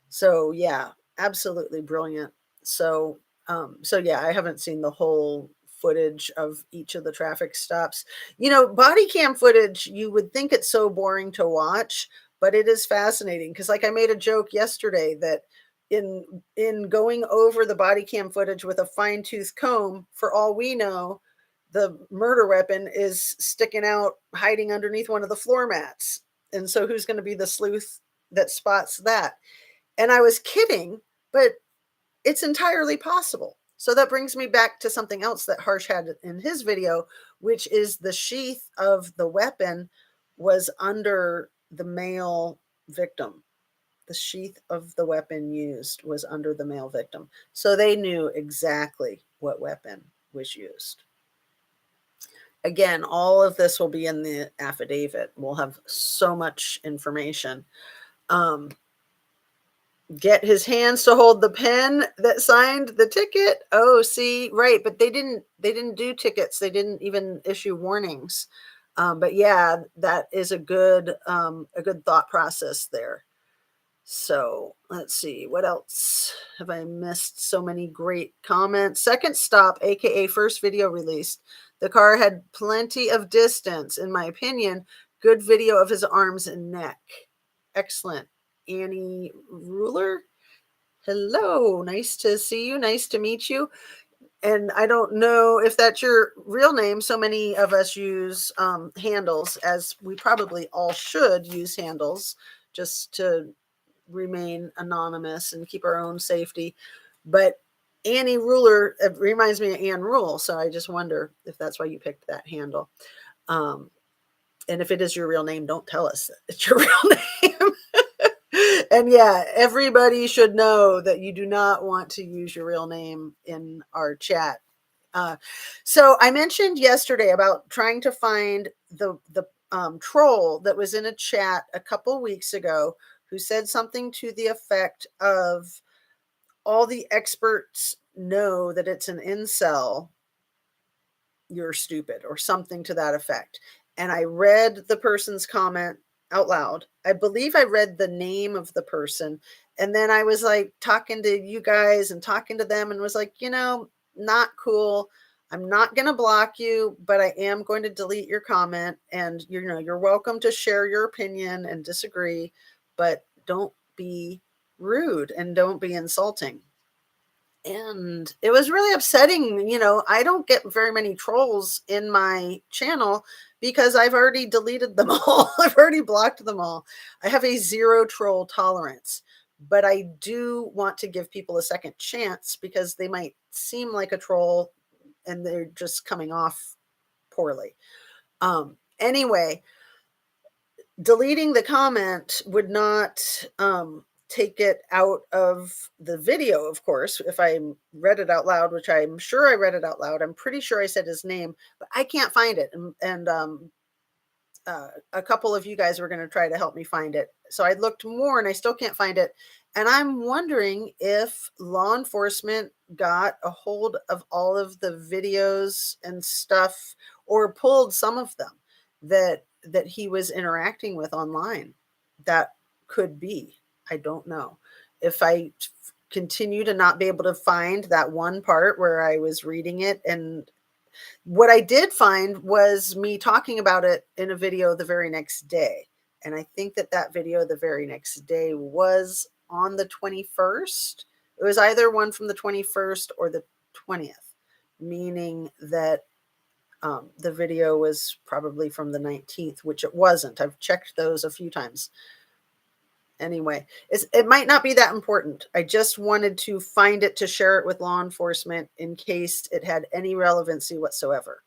So yeah, absolutely brilliant. So yeah, I haven't seen the whole footage of each of the traffic stops. Body cam footage, you would think it's so boring to watch, but it is fascinating because like I made a joke yesterday that in going over the body cam footage with a fine-tooth comb, for all we know, the murder weapon is sticking out, hiding underneath one of the floor mats. And so who's going to be the sleuth that spots that? And I was kidding, but it's entirely possible. So that brings me back to something else that Harsh had in his video, which is the sheath of the weapon was under the male victim. The sheath of the weapon used was under the male victim. So they knew exactly what weapon was used. Again, all of this will be in the affidavit. We'll have so much information. Get his hands to hold the pen that signed the ticket. Oh, see, right, but they didn't do tickets. They didn't even issue warnings. But yeah, that is a good thought process there. So let's see, what else have I missed? So many great comments. Second stop, aka first video released. The car had plenty of distance, in my opinion. Good video of his arms and neck. Excellent. Annie Ruler. Hello, nice to see you. Nice to meet you. And I don't know if that's your real name. So many of us use handles, as we probably all should use handles just to remain anonymous and keep our own safety. But Annie Ruler reminds me of Anne Rule. So I just wonder if that's why you picked that handle. And if it is your real name, don't tell us it's your real name. And yeah, everybody should know that you do not want to use your real name in our chat. So I mentioned yesterday about trying to find the troll that was in a chat a couple weeks ago who said something to the effect of, all the experts know that it's an incel, you're stupid, or something to that effect. And I read the person's comment out loud. I believe I read the name of the person. And then I was like talking to you guys and talking to them and was like, not cool. I'm not going to block you, but I am going to delete your comment. And you're welcome to share your opinion and disagree, but don't be rude and don't be insulting. And it was really upsetting. I don't get very many trolls in my channel because I've already deleted them all. I've already blocked them all. I have a zero troll tolerance. but I do want to give people a second chance because they might seem like a troll and they're just coming off poorly. Anyway, deleting the comment would not take it out of the video, of course. If I read it out loud, which I'm sure I read it out loud, I'm pretty sure I said his name, but I can't find it. And a couple of you guys were going to try to help me find it. So I looked more and I still can't find it. And I'm wondering if law enforcement got a hold of all of the videos and stuff, or pulled some of them that he was interacting with online. That could be. I don't know. If I continue to not be able to find that one part where I was reading it, and what I did find was me talking about it in a video the very next day. And I think that video the very next day was on the 21st. It was either one from the 21st or the 20th, meaning that the video was probably from the 19th, which it wasn't. I've checked those a few times. Anyway, it might not be that important. I just wanted to find it to share it with law enforcement in case it had any relevancy whatsoever.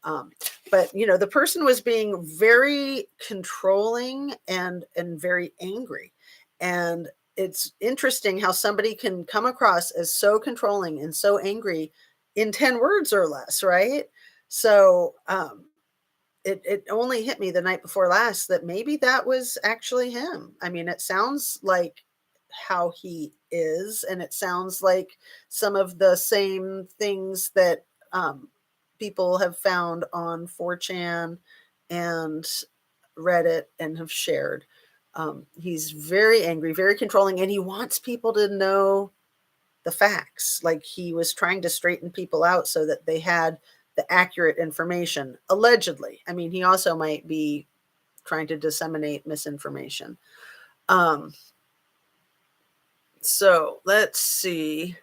But the person was being very controlling and very angry. And it's interesting how somebody can come across as so controlling and so angry in 10 words or less, right? So it only hit me the night before last that maybe that was actually him. I mean, it sounds like how he is, and it sounds like some of the same things that people have found on 4chan and Reddit and have shared. He's very angry, very controlling, and he wants people to know the facts. Like, he was trying to straighten people out so that they had the accurate information, allegedly. I mean, he also might be trying to disseminate misinformation. So let's see.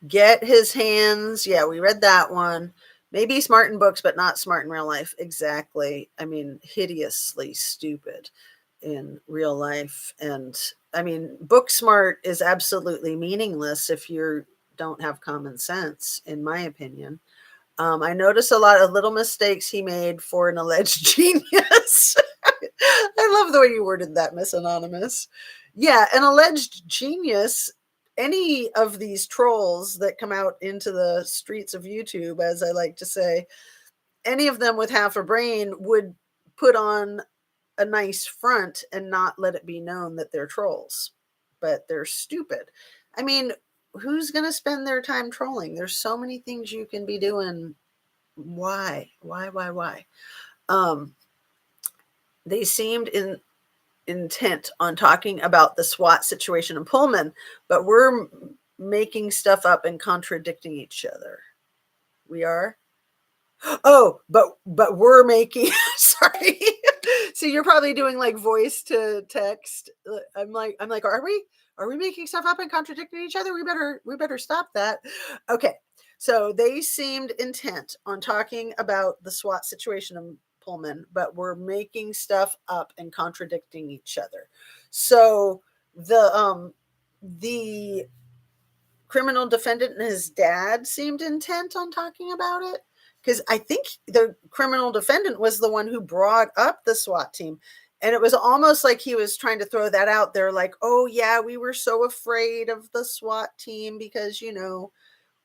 Get his hands. Yeah, we read that one. Maybe smart in books, but not smart in real life. Exactly. I mean, hideously stupid in real life. And I mean, book smart is absolutely meaningless if you don't have common sense, in my opinion. I noticed a lot of little mistakes he made for an alleged genius. I love the way you worded that, Miss Anonymous. Yeah, an alleged genius. Any of these trolls that come out into the streets of YouTube, as I like to say, any of them with half a brain would put on a nice front and not let it be known that they're trolls. But they're stupid. I mean, who's going to spend their time trolling? There's so many things you can be doing. Why? They seemed intent on talking about the SWAT situation in Pullman, but we're making stuff up and contradicting each other. We are? Oh, but we're making sorry. See, you're probably doing like voice to text. I'm like, are we making stuff up and contradicting each other? We better stop that. Okay. So they seemed intent on talking about the SWAT situation in Pullman, but we're making stuff up and contradicting each other. So the criminal defendant and his dad seemed intent on talking about it, because I think the criminal defendant was the one who brought up the SWAT team. And it was almost like he was trying to throw that out there, like, oh, yeah, we were so afraid of the SWAT team because,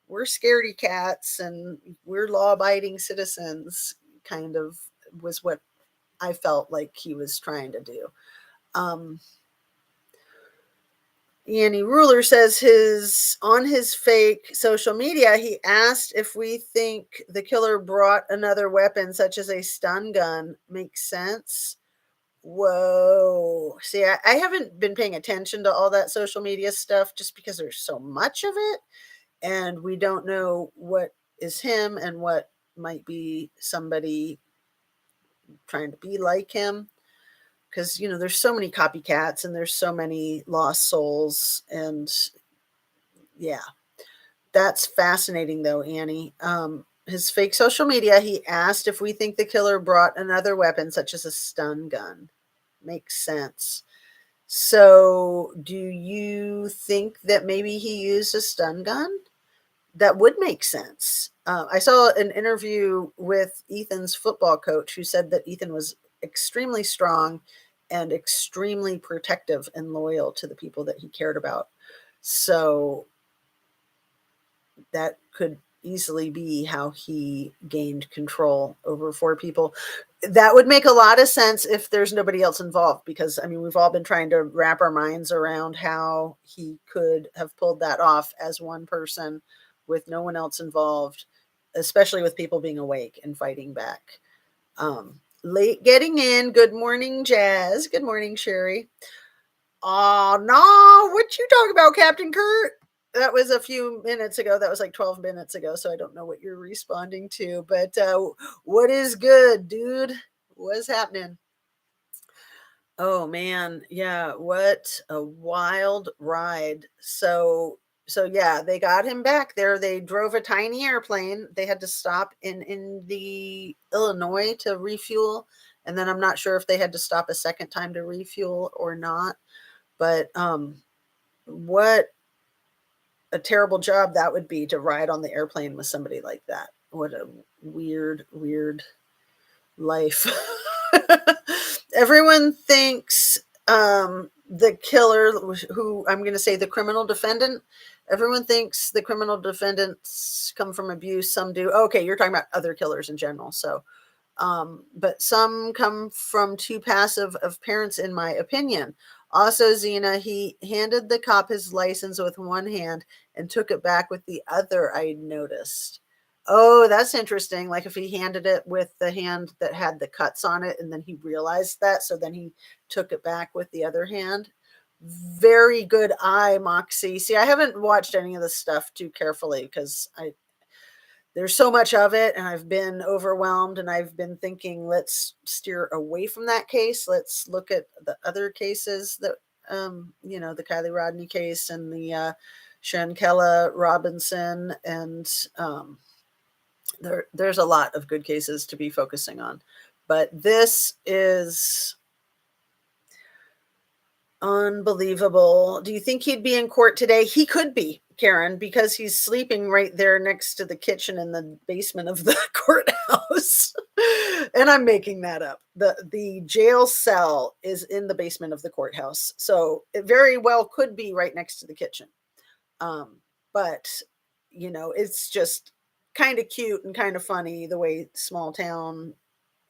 we're scaredy cats and we're law abiding citizens, kind of was what I felt like he was trying to do. Annie Ruler says on his fake social media, he asked if we think the killer brought another weapon, such as a stun gun. Makes sense. Whoa. See, I haven't been paying attention to all that social media stuff just because there's so much of it. And we don't know what is him and what might be somebody trying to be like him. Because, there's so many copycats and there's so many lost souls. And yeah, that's fascinating though, Annie. His fake social media, he asked if we think the killer brought another weapon, such as a stun gun. Makes sense. So, do you think that maybe he used a stun gun? That would make sense. I saw an interview with Ethan's football coach who said that Ethan was extremely strong and extremely protective and loyal to the people that he cared about. So that could easily be how he gained control over four people. That would make a lot of sense if there's nobody else involved, because I mean, we've all been trying to wrap our minds around how he could have pulled that off as one person with no one else involved, especially with people being awake and fighting back. Late getting in. Good morning, Jazz. Good morning, Sherry. Oh, no. What you talking about, Captain Kurt? That was a few minutes ago. That was like 12 minutes ago. So I don't know what you're responding to. But what is good, dude? What's happening? Oh, man. Yeah. What a wild ride. So yeah, they got him back there. They drove a tiny airplane. They had to stop in the Illinois to refuel. And then I'm not sure if they had to stop a second time to refuel or not. But what a terrible job that would be to ride on the airplane with somebody like that. What a weird life. Everyone thinks the killer, who I'm going to say the criminal defendant, everyone thinks the criminal defendants come from abuse. Some do. Okay, you're talking about other killers in general. So, but some come from too passive of parents, in my opinion. Also, Zena, he handed the cop his license with one hand and took it back with the other, I noticed. Oh, that's interesting. Like if he handed it with the hand that had the cuts on it and then he realized that, so then he took it back with the other hand. Very good eye, Moxie. See, I haven't watched any of this stuff too carefully because I there's so much of it and I've been overwhelmed, and I've been thinking, let's steer away from that case. Let's look at the other cases that the Kiely Rodni case and the Shankella Robinson, and there's a lot of good cases to be focusing on. But this is unbelievable. Do you think he'd be in court today? He could be, Karen, because he's sleeping right there next to the kitchen in the basement of the courthouse. And I'm making that up. The jail cell is in the basement of the courthouse. So it very well could be right next to the kitchen. But it's just kind of cute and kind of funny the way small town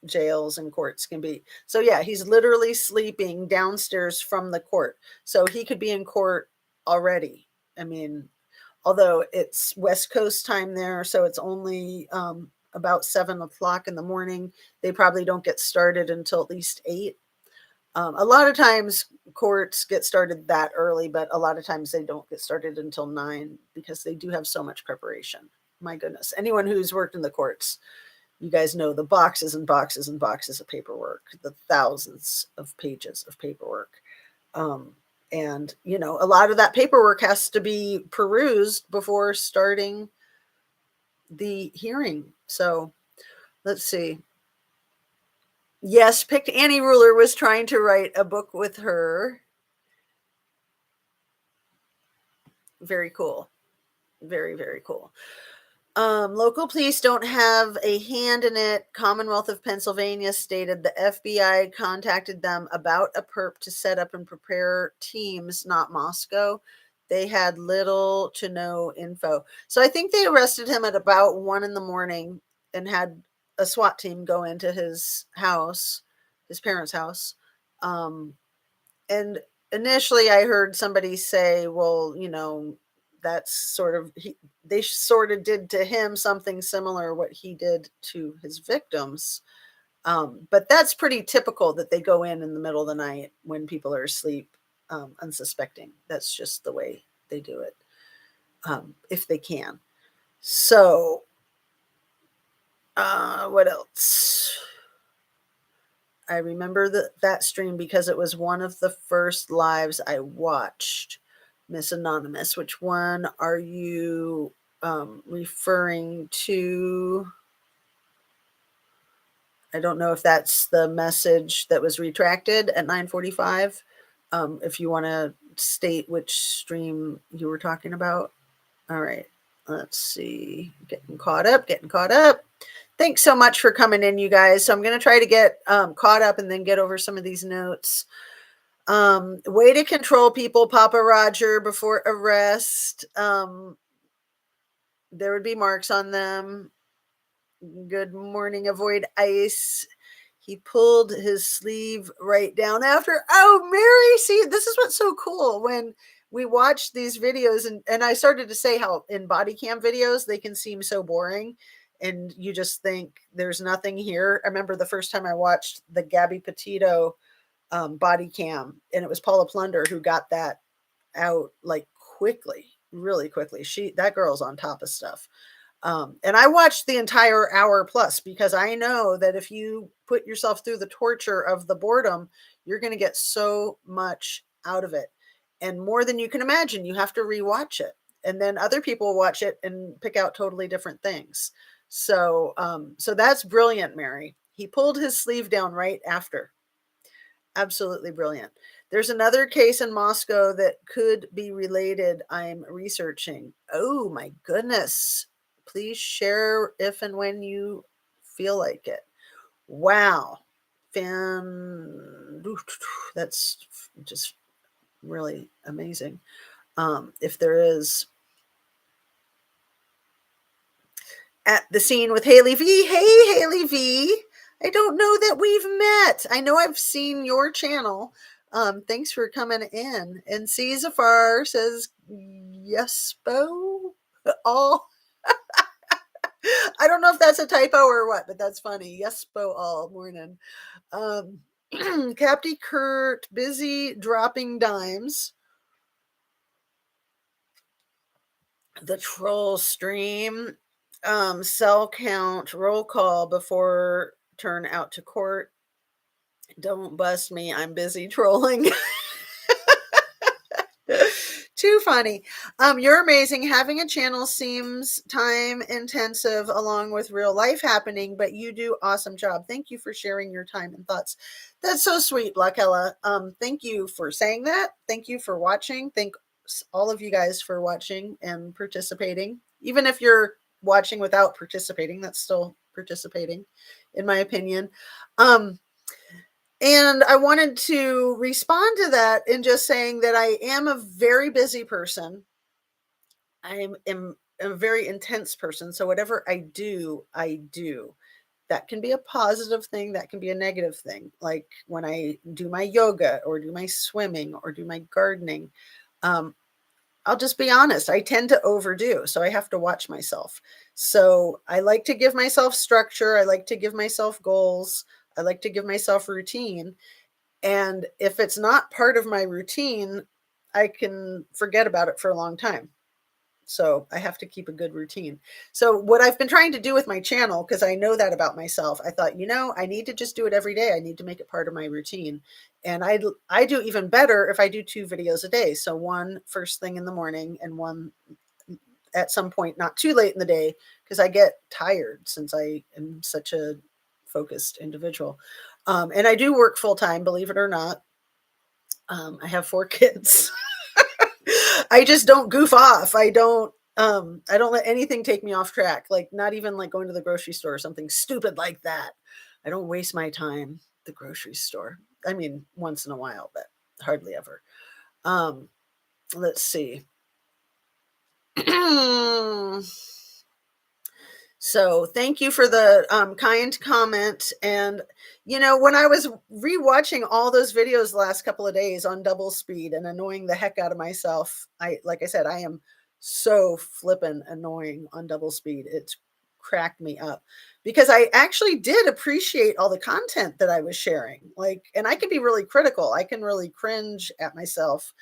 jails and courts can be. So yeah, he's literally sleeping downstairs from the court. So he could be in court already. I mean, although it's West Coast time there, so it's only about 7 o'clock in the morning. They probably don't get started until at least 8. A lot of times courts get started that early, but a lot of times they don't get started until 9 because they do have so much preparation. My goodness. Anyone who's worked in the courts, you guys know the boxes and boxes and boxes of paperwork, the thousands of pages of paperwork. And, a lot of that paperwork has to be perused before starting the hearing. So let's see. Yes, picked Annie Ruler was trying to write a book with her. Very cool. Very, very cool. Local police don't have a hand in it. Commonwealth of Pennsylvania stated the FBI contacted them about a perp to set up and prepare teams, not Moscow. They had little to no info. So I think they arrested him at about 1 in the morning and had a SWAT team go into his house, his parents' house. And initially I heard somebody say, well, that's sort of they sort of did to him something similar what he did to his victims. But that's pretty typical that they go in the middle of the night when people are asleep, unsuspecting. That's just the way they do it, if they can. So what else? I remember that stream because it was one of the first lives I watched. Miss Anonymous, which one are you referring to? I don't know if that's the message that was retracted at 9:45. If you want to state which stream you were talking about. All right. Let's see. Getting caught up, getting caught up. Thanks so much for coming in, you guys. So I'm going to try to get caught up and then get over some of these notes. Way to control people, Papa Roger, before arrest. There would be marks on them. Good morning, avoid ice. He pulled his sleeve right down after. Oh, Mary, see, this is what's so cool when we watch these videos, and I started to say how in body cam videos they can seem so boring and you just think there's nothing here. I remember the first time I watched the Gabby Petito body cam, and it was Paula Plunder who got that out like quickly, really quickly. That girl's on top of stuff. And I watched the entire hour plus because I know that if you put yourself through the torture of the boredom, you're going to get so much out of it. And more than you can imagine, you have to rewatch it. And then other people watch it and pick out totally different things. So, so that's brilliant, Mary. He pulled his sleeve down right after. Absolutely brilliant. There's another case in Moscow that could be related. I'm researching. Oh my goodness. Please share if and when you feel like it. Wow. That's just really amazing. If there is at the scene with Haley V. Hey, Haley V. I don't know that we've met. I know I've seen your channel. Thanks for coming in. And C. Zafar says, yes, Bo. All. I don't know if that's a typo or what, but that's funny. Yes, Bo, all morning. Captain Kurt, busy dropping dimes. The troll stream. Cell count, roll call before turn out to court. Don't bust me. I'm busy trolling. Too funny. You're amazing. Having a channel seems time intensive along with real life happening, but you do awesome job. Thank you for sharing your time and thoughts. That's so sweet, Blackella. Thank you for saying that. Thank you for watching. Thank all of you guys for watching and participating. Even if you're watching without participating, that's still participating, in my opinion. And I wanted to respond to that in just saying that I am a very busy person. I am a very intense person. So whatever I do, I do. That can be a positive thing. That can be a negative thing. Like when I do my yoga or do my swimming or do my gardening, I'll just be honest. I tend to overdo. So I have to watch myself. So I like to give myself structure. I like to give myself goals. I like to give myself routine. And if it's not part of my routine, I can forget about it for a long time. So I have to keep a good routine. So what I've been trying to do with my channel, because I know that about myself, I thought, I need to just do it every day. I need to make it part of my routine. And I do even better if I do 2 videos a day. So one first thing in the morning and one at some point, not too late in the day, because I get tired since I am such a focused individual. And I do work full time, believe it or not. I have 4 kids. I just don't goof off. I don't let anything take me off track. Like not even like going to the grocery store or something stupid like that. I don't waste my time at the grocery store. I mean, once in a while, but hardly ever. Let's see. So thank you for the kind comment. And, when I was rewatching all those videos the last couple of days on double speed and annoying the heck out of myself, like I said, I am so flippin' annoying on double speed. It's cracked me up because I actually did appreciate all the content that I was sharing. And I can be really critical. I can really cringe at myself.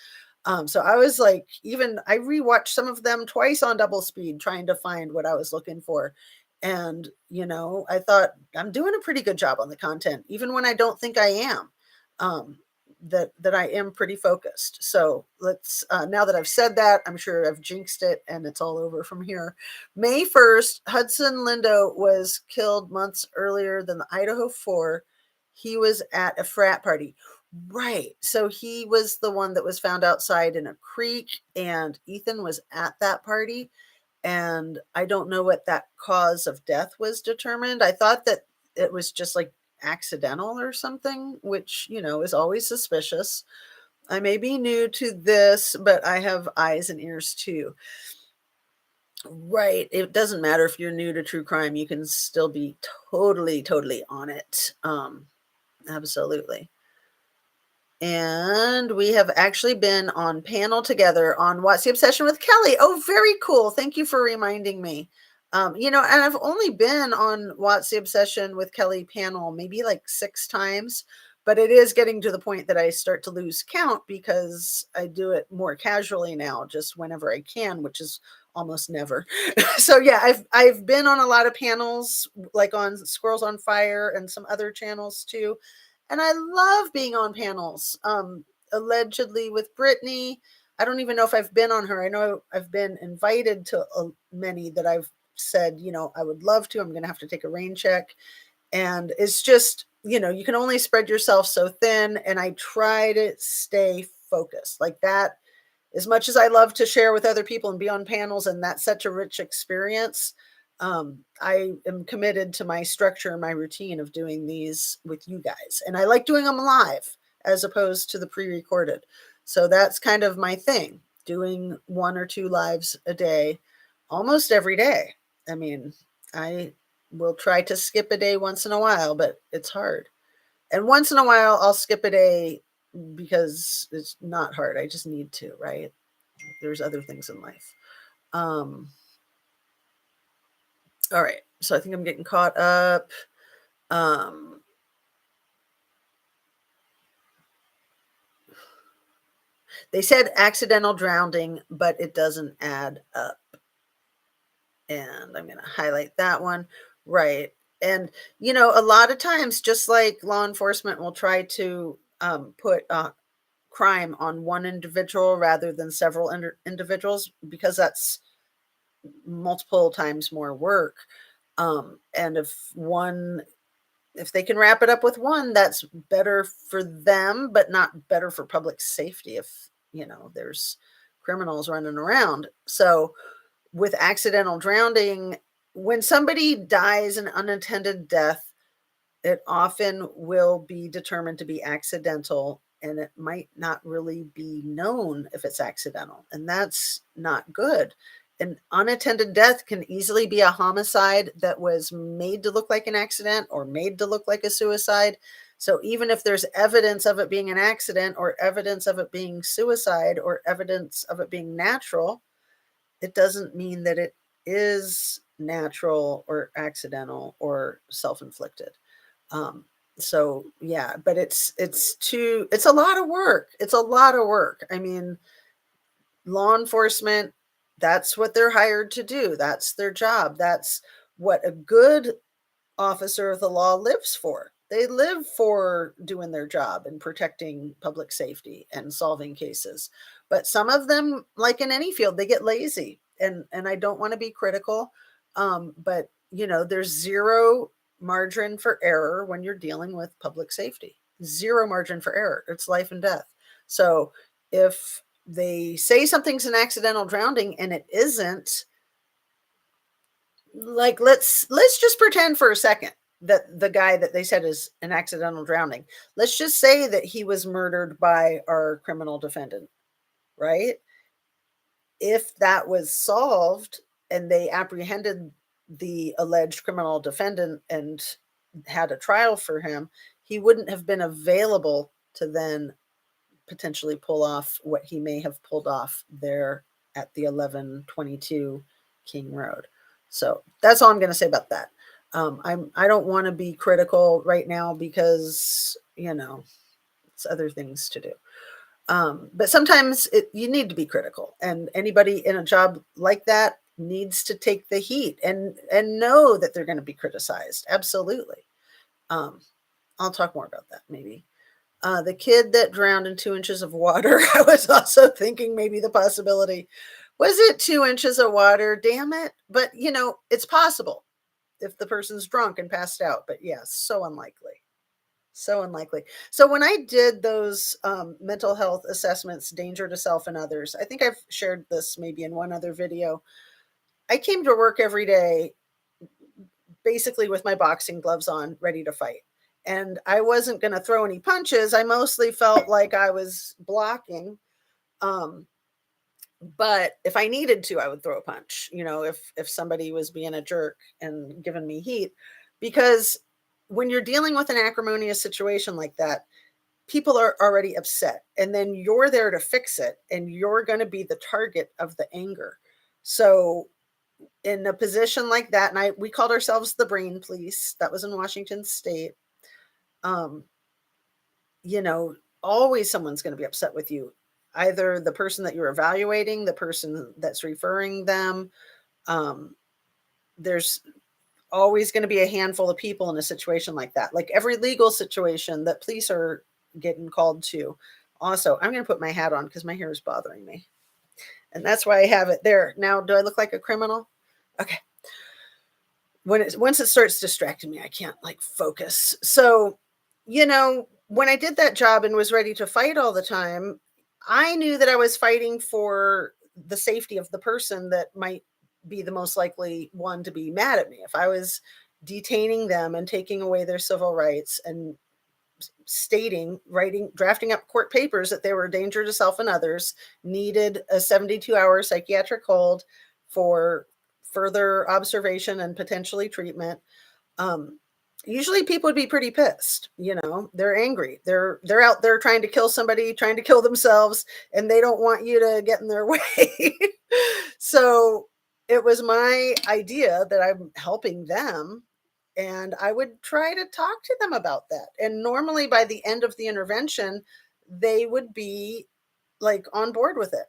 So I was like, I rewatched some of them twice on double speed, trying to find what I was looking for. And, I thought I'm doing a pretty good job on the content, even when I don't think I am, that I am pretty focused. So let's, now that I've said that, I'm sure I've jinxed it and it's all over from here. May 1st, Hudson Lindo was killed months earlier than the Idaho 4. He was at a frat party. Right. So he was the one that was found outside in a creek, and Ethan was at that party. And I don't know what that cause of death was determined. I thought that it was just like accidental or something, which, is always suspicious. I may be new to this, but I have eyes and ears too. Right. It doesn't matter if you're new to true crime, you can still be totally, totally on it. Absolutely. And we have actually been on panel together on What's the Obsession with Kelly. Oh, very cool. Thank you for reminding me. And I've only been on What's the Obsession with Kelly panel maybe like 6 times, but it is getting to the point that I start to lose count because I do it more casually now, just whenever I can, which is almost never. So yeah, I've been on a lot of panels, like on Squirrels on Fire and some other channels too, and I love being on panels. Allegedly with Brittany, I don't even know if I've been on her. I know I've been invited to many that I've said, I would love to. I'm going to have to take a rain check. And it's just, you can only spread yourself so thin. And I try to stay focused like that. As much as I love to share with other people and be on panels, and that's such a rich experience, I am committed to my structure and my routine of doing these with you guys. And I like doing them live as opposed to the pre-recorded. So that's kind of my thing, doing 1 or 2 lives a day, almost every day. I mean, I will try to skip a day once in a while, but it's hard. And once in a while, I'll skip a day because it's not hard. I just need to, right? There's other things in life. Um, all right. So I think I'm getting caught up. Um, they said accidental drowning, but it doesn't add up. And I'm going to highlight that one. Right. And, a lot of times, just like law enforcement will try to put crime on one individual rather than several individuals, because that's multiple times more work. And if they can wrap it up with one, that's better for them, but not better for public safety if, there's criminals running around. So with accidental drowning, when somebody dies an unattended death, it often will be determined to be accidental, and it might not really be known if it's accidental, and that's not good. An unattended death can easily be a homicide that was made to look like an accident or made to look like a suicide. So even if there's evidence of it being an accident or evidence of it being suicide or evidence of it being natural, it doesn't mean that it is natural or accidental or self-inflicted. Um, so yeah, but it's a lot of work. It's a lot of work. I mean, law enforcement, that's what they're hired to do. That's their job. That's what a good officer of the law lives for. They live for doing their job and protecting public safety and solving cases. But some of them, like in any field, they get lazy. And I don't want to be critical, but there's zero margin for error when you're dealing with public safety. Zero margin for error. It's life and death. So if they say something's an accidental drowning and it isn't, like let's just pretend for a second that the guy that they said is an accidental drowning, let's just say that he was murdered by our criminal defendant, right? If that was solved and they apprehended the alleged criminal defendant and had a trial for him, he wouldn't have been available to then potentially pull off what he may have pulled off there at the 1122 King Road. So that's all I'm going to say about that. I don't want to be critical right now because it's other things to do. But sometimes you need to be critical, and anybody in a job like that needs to take the heat and know that they're going to be criticized. Absolutely. I'll talk more about that maybe. The kid that drowned in 2 inches of water. I was also thinking maybe the possibility, was it 2 inches of water? Damn it. But it's possible if the person's drunk and passed out. But yes, so unlikely. So unlikely. So when I did those mental health assessments, danger to self and others, I think I've shared this maybe in one other video. I came to work every day basically with my boxing gloves on, ready to fight. And I wasn't going to throw any punches. I mostly felt like I was blocking. Um, but if I needed to, I would throw a punch, if somebody was being a jerk and giving me heat. Because when you're dealing with an acrimonious situation like that, people are already upset. And then you're there to fix it. And you're going to be the target of the anger. So in a position like that, and we called ourselves the brain police. That was in Washington State. Um, you know, always someone's going to be upset with you. Either the person that you're evaluating, the person that's referring them. Um, there's always going to be a handful of people in a situation like that. Like every legal situation that police are getting called to. Also, I'm going to put my hat on because my hair is bothering me. And that's why I have it there. Now, do I look like a criminal? Okay. Once it starts distracting me, I can't like focus. So, when I did that job and was ready to fight all the time, I knew that I was fighting for the safety of the person that might be the most likely one to be mad at me. If I was detaining them and taking away their civil rights and drafting up court papers that they were a danger to self and others, needed a 72-hour psychiatric hold for further observation and potentially treatment. Um, Usually people would be pretty pissed. They're angry. They're out there trying to kill somebody, trying to kill themselves, and they don't want you to get in their way. So it was my idea that I'm helping them, and I would try to talk to them about that. And normally by the end of the intervention, they would be like on board with it.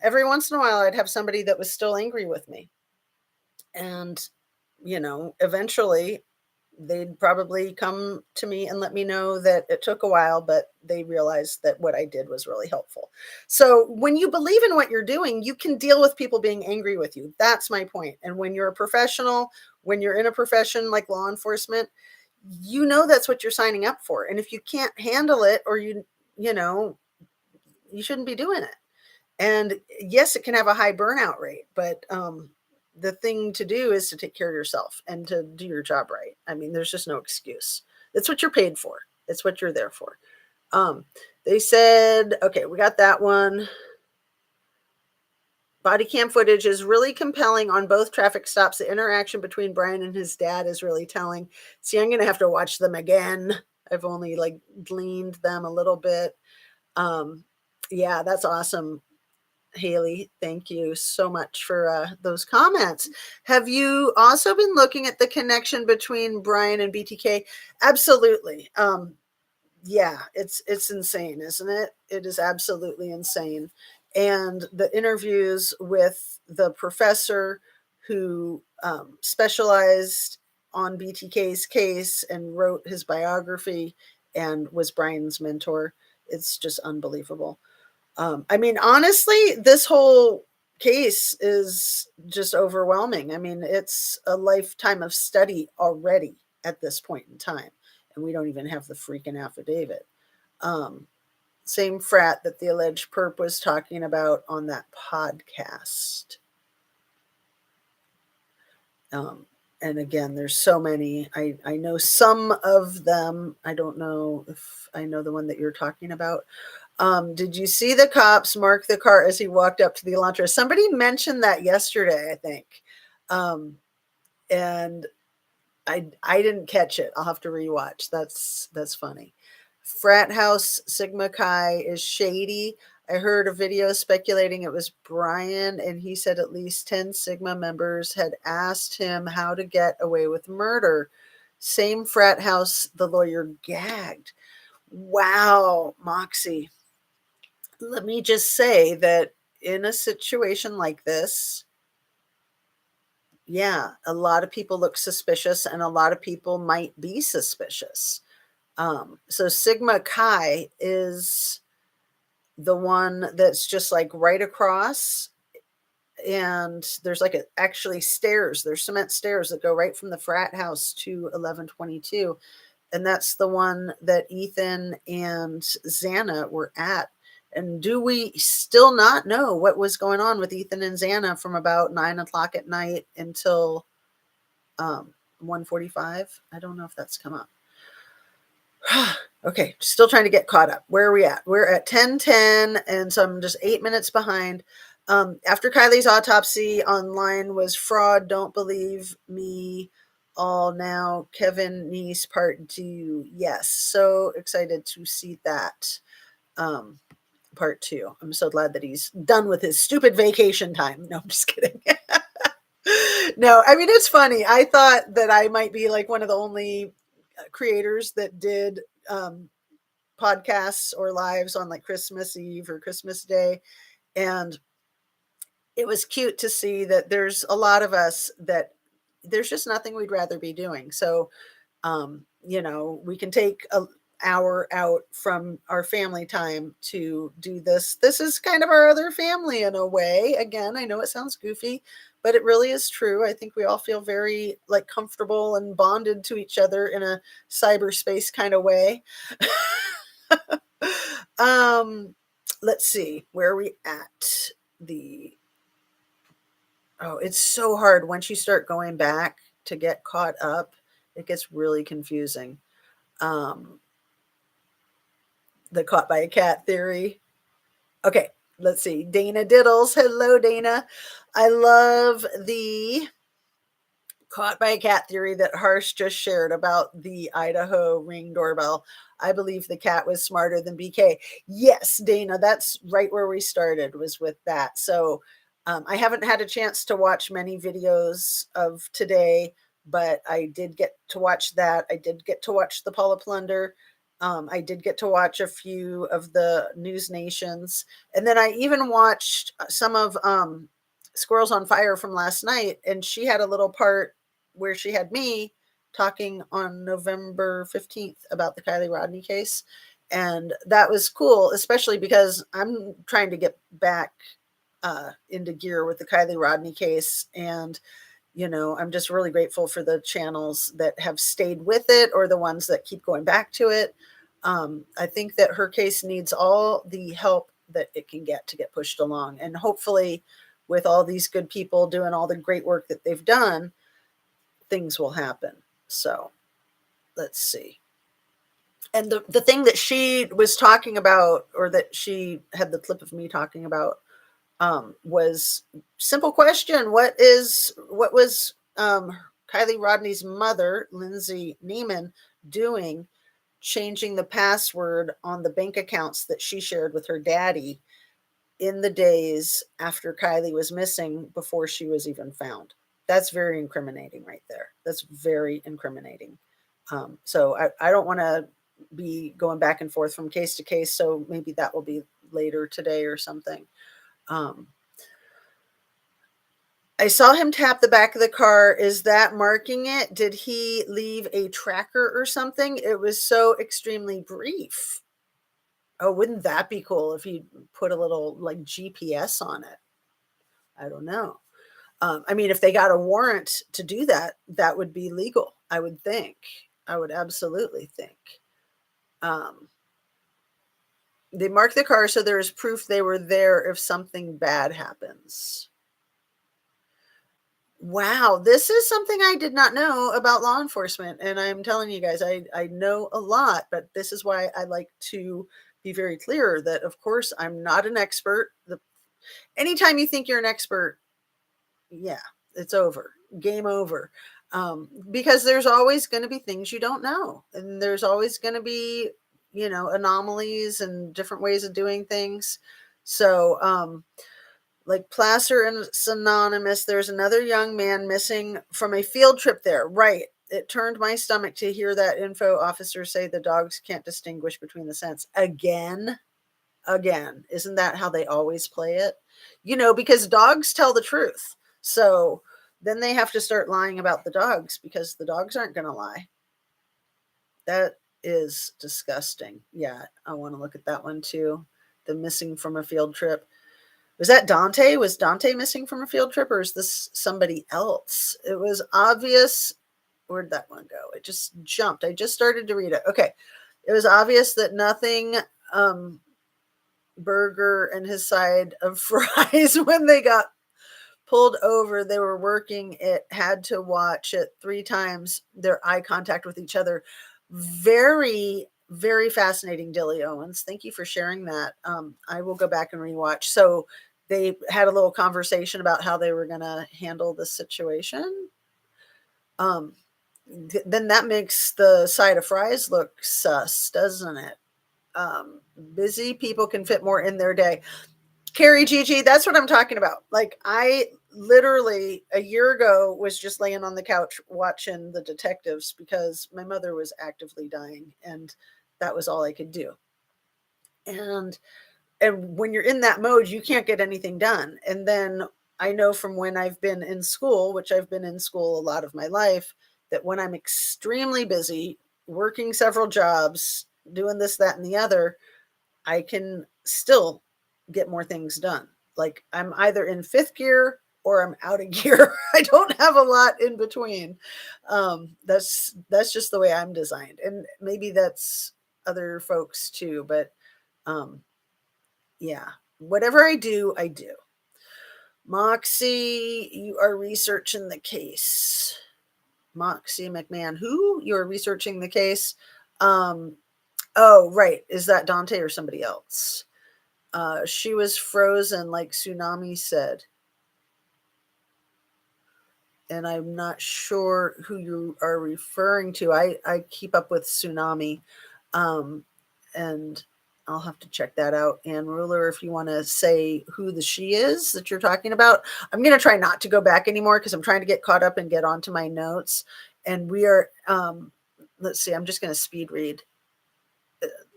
Every once in a while, I'd have somebody that was still angry with me. And, eventually they'd probably come to me and let me know that it took a while, but they realized that what I did was really helpful. So when you believe in what you're doing, you can deal with people being angry with you. That's my point. And when you're a professional, when you're in a profession like law enforcement, that's what you're signing up for. And if you can't handle it, or you shouldn't be doing it. And yes, it can have a high burnout rate, but the thing to do is to take care of yourself and to do your job right. I mean, there's just no excuse. It's what you're paid for. It's what you're there for. They said, okay, we got that one. Body cam footage is really compelling on both traffic stops. The interaction between Brian and his dad is really telling. See, I'm going to have to watch them again. I've only like gleaned them a little bit. Yeah, that's awesome. Haley, thank you so much for those comments. Have you also been looking at the connection between Brian and BTK? Absolutely. Yeah, it's insane, isn't it? It is absolutely insane. And the interviews with the professor who specialized on BTK's case and wrote his biography and was Brian's mentor, it's just unbelievable. I mean, honestly, this whole case is just overwhelming. I mean, it's a lifetime of study already at this point in time, and we don't even have the freaking affidavit. Um, Same frat that the alleged perp was talking about on that podcast. And again, there's so many. I know some of them. I don't know if I know the one that you're talking about. Did you see the cops mark the car as he walked up to the Elantra? Somebody mentioned that yesterday, I think. And I didn't catch it. I'll have to rewatch. That's funny. Frat house Sigma Chi is shady. I heard a video speculating it was Brian, and he said at least 10 Sigma members had asked him how to get away with murder. Same frat house, the lawyer gagged. Wow, Moxie. Let me just say that in a situation like this, yeah, a lot of people look suspicious and a lot of people might be suspicious. So Sigma Chi is the one that's just like right across, and there's like actually stairs. There's cement stairs that go right from the frat house to 1122. And that's the one that Ethan and Xana were at. And do we still not know what was going on with Ethan and Xana from about 9 o'clock at night until 1:45? I don't know if that's come up. Okay, still trying to get caught up. Where are we at? We're at 10:10, and so I'm just 8 minutes behind. After Kylie's autopsy, online was fraud. Don't believe me. All now. Kevin Niece part 2. Yes, so excited to see that. Part 2. I'm so glad that he's done with his stupid vacation time. No, I'm just kidding. No, I mean, it's funny. I thought that I might be like one of the only creators that did podcasts or lives on like Christmas Eve or Christmas Day. And it was cute to see that there's a lot of us that there's just nothing we'd rather be doing. So, we can take an hour out from our family time to do this. This is kind of our other family in a way. Again, I know it sounds goofy, but it really is true. I think we all feel very like comfortable and bonded to each other in a cyberspace kind of way. um, let's see, where are we at? It's so hard once you start going back to get caught up. It gets really confusing. Um, the caught by a cat theory. Okay, let's see. Dana Diddles. Hello, Dana. I love the caught by a cat theory that Harsh just shared about the Idaho Ring doorbell. I believe the cat was smarter than BK. Yes, Dana, that's right where we started, was with that. So I haven't had a chance to watch many videos of today, but I did get to watch that. I did get to watch the Paula Plunder. I did get to watch a few of the News Nations. And then I even watched some of Squirrels on Fire from last night. And she had a little part where she had me talking on November 15th about the Kiely Rodni case. And that was cool, especially because I'm trying to get back into gear with the Kiely Rodni case. And, I'm just really grateful for the channels that have stayed with it or the ones that keep going back to it. I think that her case needs all the help that it can get to get pushed along. And hopefully, with all these good people doing all the great work that they've done, things will happen. So let's see. And the thing that she was talking about, or that she had the clip of me talking about, was simple question. What was Kiely Rodni's mother, Lindsay Neiman, doing changing the password on the bank accounts that she shared with her daddy in the days after Kiely was missing before she was even found? That's very incriminating right there. That's very incriminating. So I don't want to be going back and forth from case to case. So maybe that will be later today or something. I saw him tap the back of the car. Is that marking it? Did he leave a tracker or something? It was so extremely brief. Oh, wouldn't that be cool if he put a little like GPS on it? I don't know. I mean, if they got a warrant to do that, that would be legal, I would think. I would absolutely think. They mark the car so there is proof they were there if something bad happens. Wow, this is something I did not know about law enforcement. And I'm telling you guys, I know a lot, but this is why I like to be very clear that, of course, I'm not an expert. Anytime you think you're an expert, yeah, it's over. Game over. Because there's always going to be things you don't know. And there's always going to be, anomalies and different ways of doing things. So, like Placer and Synonymous, there's another young man missing from a field trip there. Right. It turned my stomach to hear that info officer say the dogs can't distinguish between the scents. Again. Isn't that how they always play it? Because dogs tell the truth. So then they have to start lying about the dogs because the dogs aren't going to lie. That is disgusting. Yeah, I want to look at that one too. The missing from a field trip. Was that Dante? Was Dante missing from a field trip, or is this somebody else? It was obvious Where'd that one go? It just jumped. I just started to read it. Okay. It was obvious that nothing um Burger and his side of fries when they got pulled over. They were working it, had to watch it 3 times, their eye contact with each other. Very, very fascinating, Dilly Owens. Thank you for sharing that. I will go back and rewatch. So they had a little conversation about how they were going to handle the situation. Um, then that makes the side of fries look sus, doesn't it? Busy people can fit more in their day. Carrie Gigi, that's what I'm talking about. Like, I literally a year ago was just laying on the couch watching the detectives because my mother was actively dying and that was all I could do. And when you're in that mode, you can't get anything done. And then I know from when I've been in school, which I've been in school a lot of my life, that when I'm extremely busy, working several jobs, doing this, that, and the other, I can still get more things done. Like I'm either in fifth gear or I'm out of gear. I don't have a lot in between. That's just the way I'm designed, and maybe that's other folks too. But um, yeah, whatever I do, I do. Moxie, you are researching the case. Moxie McMahon, who you are researching the case? Um, oh, right. Is that Dante or somebody else? She was frozen, like Tsunami said. And I'm not sure who you are referring to. I keep up with Tsunami. Um, and I'll have to check that out. And Ruler, if you want to say who the she is that you're talking about, I'm going to try not to go back anymore because I'm trying to get caught up and get onto my notes. And we are, let's see, I'm just going to speed read.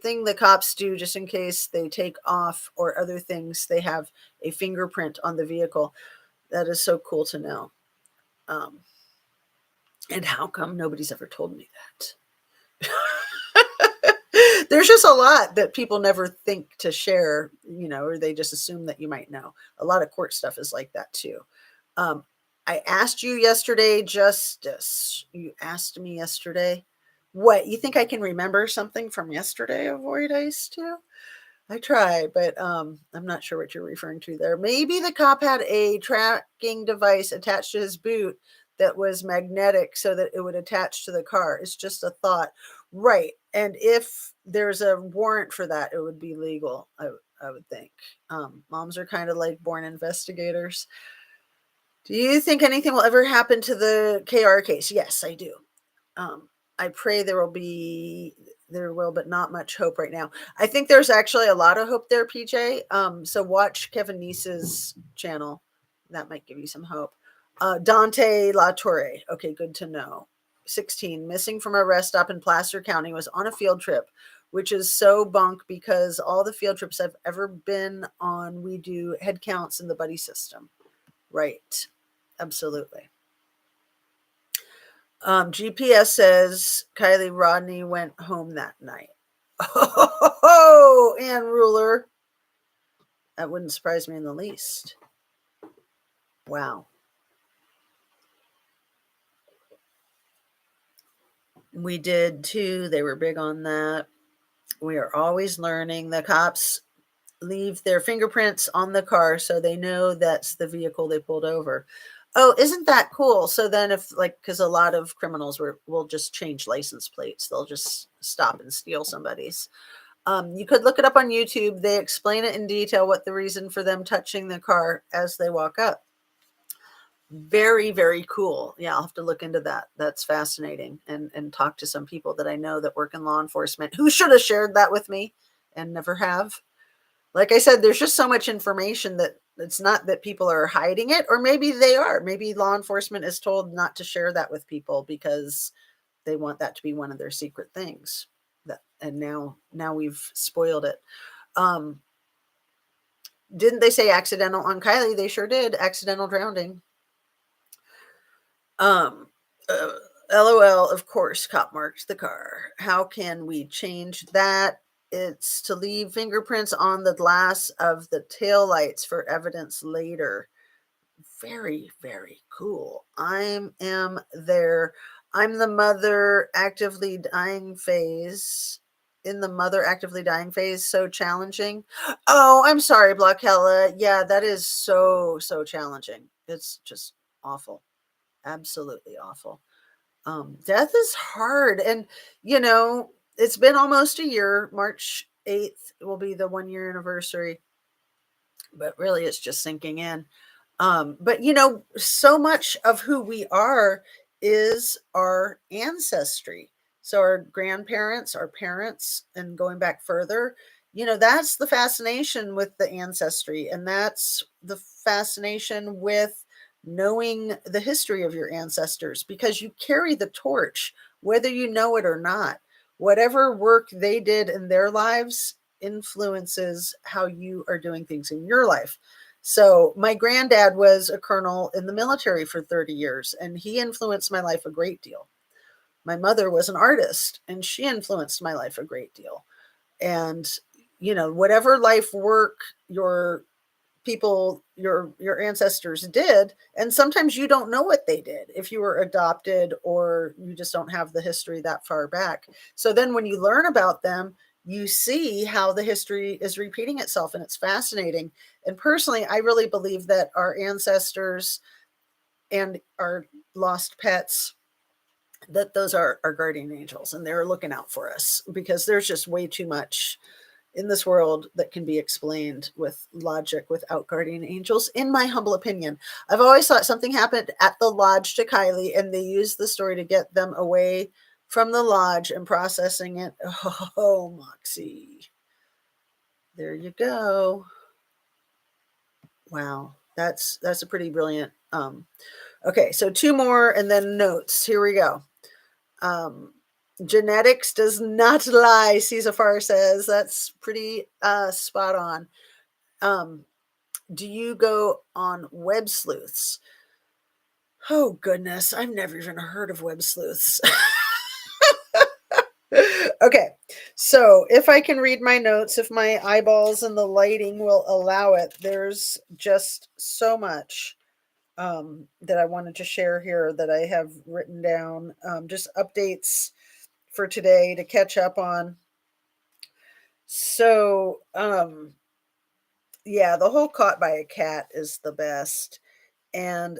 Thing the cops do just in case they take off or other things, they have a fingerprint on the vehicle. That is so cool to know. Um, and how come nobody's ever told me that? There's just a lot that people never think to share, or they just assume that you might know. A lot of court stuff is like that too. Um, I asked you yesterday, Justice. You asked me yesterday. What, you think I can remember something from yesterday, Avoid Ice too? I try, but I'm not sure what you're referring to there. Maybe the cop had a tracking device attached to his boot that was magnetic so that it would attach to the car. It's just a thought. Right. And if there's a warrant for that, it would be legal, I would think. Moms are kind of like born investigators. Do you think anything will ever happen to the KR case? Yes, I do. I pray there will, but not much hope right now. I think there's actually a lot of hope there, PJ. So watch Kevin Neese's channel. That might give you some hope. Dante Latorre. Okay, good to know. 16, missing from a rest stop in Placer County, was on a field trip, which is so bunk because all the field trips I've ever been on, we do head counts in the buddy system. Right. Absolutely. GPS says Kiely Rodni went home that night. Oh, and Ruler. That wouldn't surprise me in the least. Wow. We did too. They were big on that. We are always learning. The cops leave their fingerprints on the car so they know that's the vehicle they pulled over. Oh, isn't that cool? So then if because a lot of criminals will just change license plates. They'll just stop and steal somebody's. You could look it up on YouTube. They explain it in detail what the reason for them touching the car as they walk up. Very, very cool. Yeah, I'll have to look into that. That's fascinating. And talk to some people that I know that work in law enforcement who should have shared that with me and never have. Like I said, there's just so much information that it's not that people are hiding it, or maybe they are. Maybe law enforcement is told not to share that with people because they want that to be one of their secret things. And now we've spoiled it. Didn't they say accidental on Kiely? They sure did. Accidental drowning. Um, uh, LOL, of course, cop marked the car. How can we change that? It's to leave fingerprints on the glass of the taillights for evidence later. Very, very cool. I am there. I'm the mother actively dying phase. In the mother actively dying phase, so challenging. Oh, I'm sorry, Blockella. Yeah, that is so challenging. It's just awful. Absolutely awful. Death is hard. And, it's been almost a year. March 8th will be the 1 year anniversary, but really it's just sinking in. But so much of who we are is our ancestry. So our grandparents, our parents, and going back further, that's the fascination with the ancestry. And that's the fascination with knowing the history of your ancestors because you carry the torch, whether you know it or not. Whatever work they did in their lives influences how you are doing things in your life. So my granddad was a colonel in the military for 30 years, and he influenced my life a great deal. My mother was an artist, and she influenced my life a great deal. And whatever life work your your ancestors did, and sometimes you don't know what they did if you were adopted or you just don't have the history that far back. So then when you learn about them, you see how the history is repeating itself, and it's fascinating. And personally, I really believe that our ancestors and our lost pets, that those are our guardian angels, and they're looking out for us because there's just way too much in this world that can be explained with logic without guardian angels, in my humble opinion. I've always thought something happened at the lodge to Kylie, and they used the story to get them away from the lodge and processing it. Oh, Moxie. There you go. Wow. That's a pretty brilliant. Okay, so two more and then notes. Here we go. Um, Genetics does not lie, Caesar says. That's pretty spot on. Um, do you go on web sleuths? Oh goodness, I've never even heard of web sleuths. Okay, so if I can read my notes, if my eyeballs and the lighting will allow it, there's just so much that I wanted to share here that I have written down. Just updates for today to catch up on. So, yeah, the whole caught by a cat is the best. And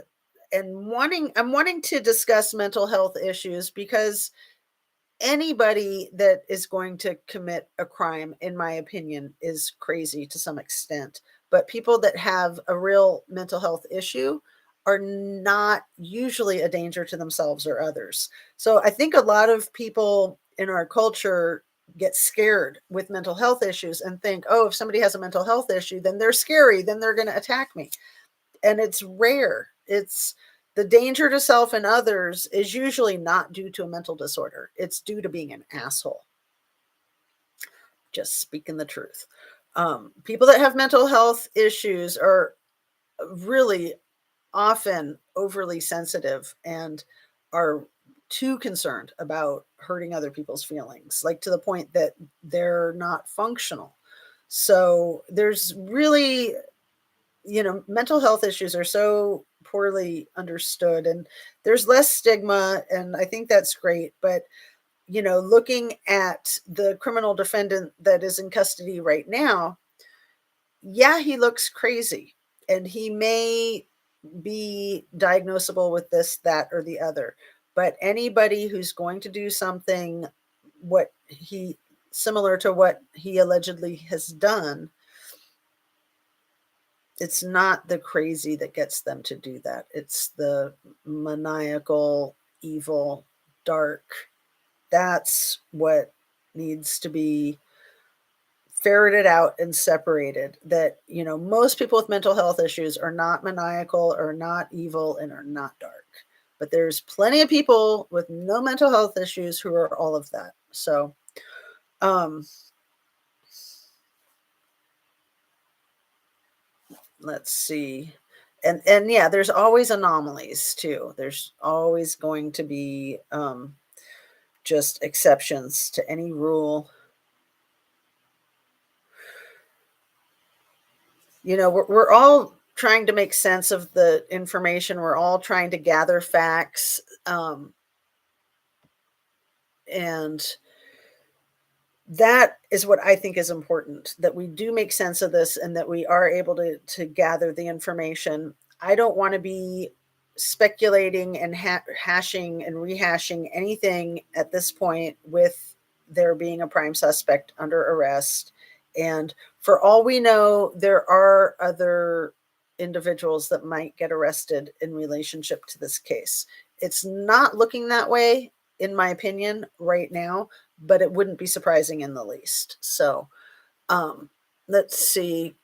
I'm wanting to discuss mental health issues because anybody that is going to commit a crime, in my opinion, is crazy to some extent. But people that have a real mental health issue are not usually a danger to themselves or others. So I think a lot of people in our culture get scared with mental health issues and think, oh, if somebody has a mental health issue, then they're scary, then they're going to attack me. And it's rare. It's the danger to self and others is usually not due to a mental disorder. It's due to being an asshole. Just speaking the truth. People that have mental health issues are really often overly sensitive and are too concerned about hurting other people's feelings, like to the point that they're not functional. So there's really, mental health issues are so poorly understood, and there's less stigma, and I think that's great. But, looking at the criminal defendant that is in custody right now, yeah, he looks crazy, and he may be diagnosable with this, that, or the other. But anybody who's going to do something what he similar to what he allegedly has done, it's not the crazy that gets them to do that. It's the maniacal, evil, dark. That's what needs to be ferreted out and separated. That, most people with mental health issues are not maniacal, or not evil, and are not dark. But there's plenty of people with no mental health issues who are all of that. So, um, let's see. And yeah, there's always anomalies too. There's always going to be just exceptions to any rule. We're all trying to make sense of the information. We're all trying to gather facts. And that is what I think is important, that we do make sense of this and that we are able to gather the information. I don't want to be speculating and hashing and rehashing anything at this point with there being a prime suspect under arrest. And for all we know, there are other individuals that might get arrested in relationship to this case. It's not looking that way, in my opinion, right now, but it wouldn't be surprising in the least. So, um, let's see.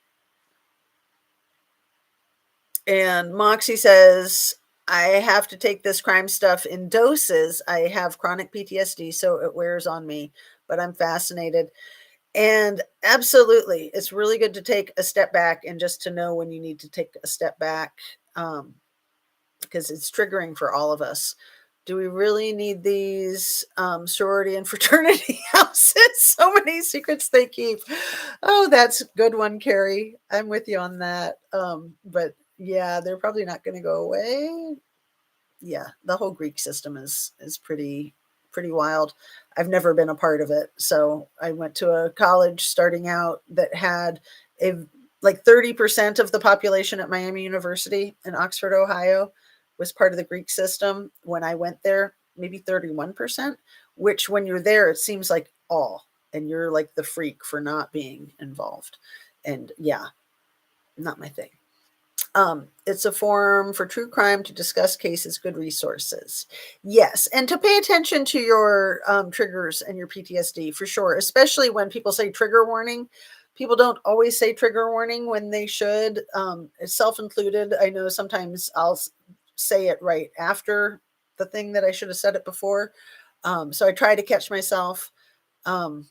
And Moxie says, I have to take this crime stuff in doses. I have chronic PTSD, so it wears on me, but I'm fascinated. And absolutely, it's really good to take a step back and just to know when you need to take a step back, because it's triggering for all of us. Do we really need these sorority and fraternity houses? So many secrets they keep. Oh, that's a good one, Carrie. I'm with you on that. But yeah, they're probably not going to go away. Yeah, the whole Greek system is pretty wild. I've never been a part of it. So I went to a college starting out that had a like 30% of the population at Miami University in Oxford, Ohio was part of the Greek system. When I went there, maybe 31%, which when you're there, it seems like all, and you're like the freak for not being involved. And yeah, not my thing. It's a forum for true crime to discuss cases, good resources. Yes, and to pay attention to your triggers and your PTSD for sure, especially when people say trigger warning. People don't always say trigger warning when they should, self included. I know sometimes I'll say it right after the thing that I should have said it before. So I try to catch myself. Um,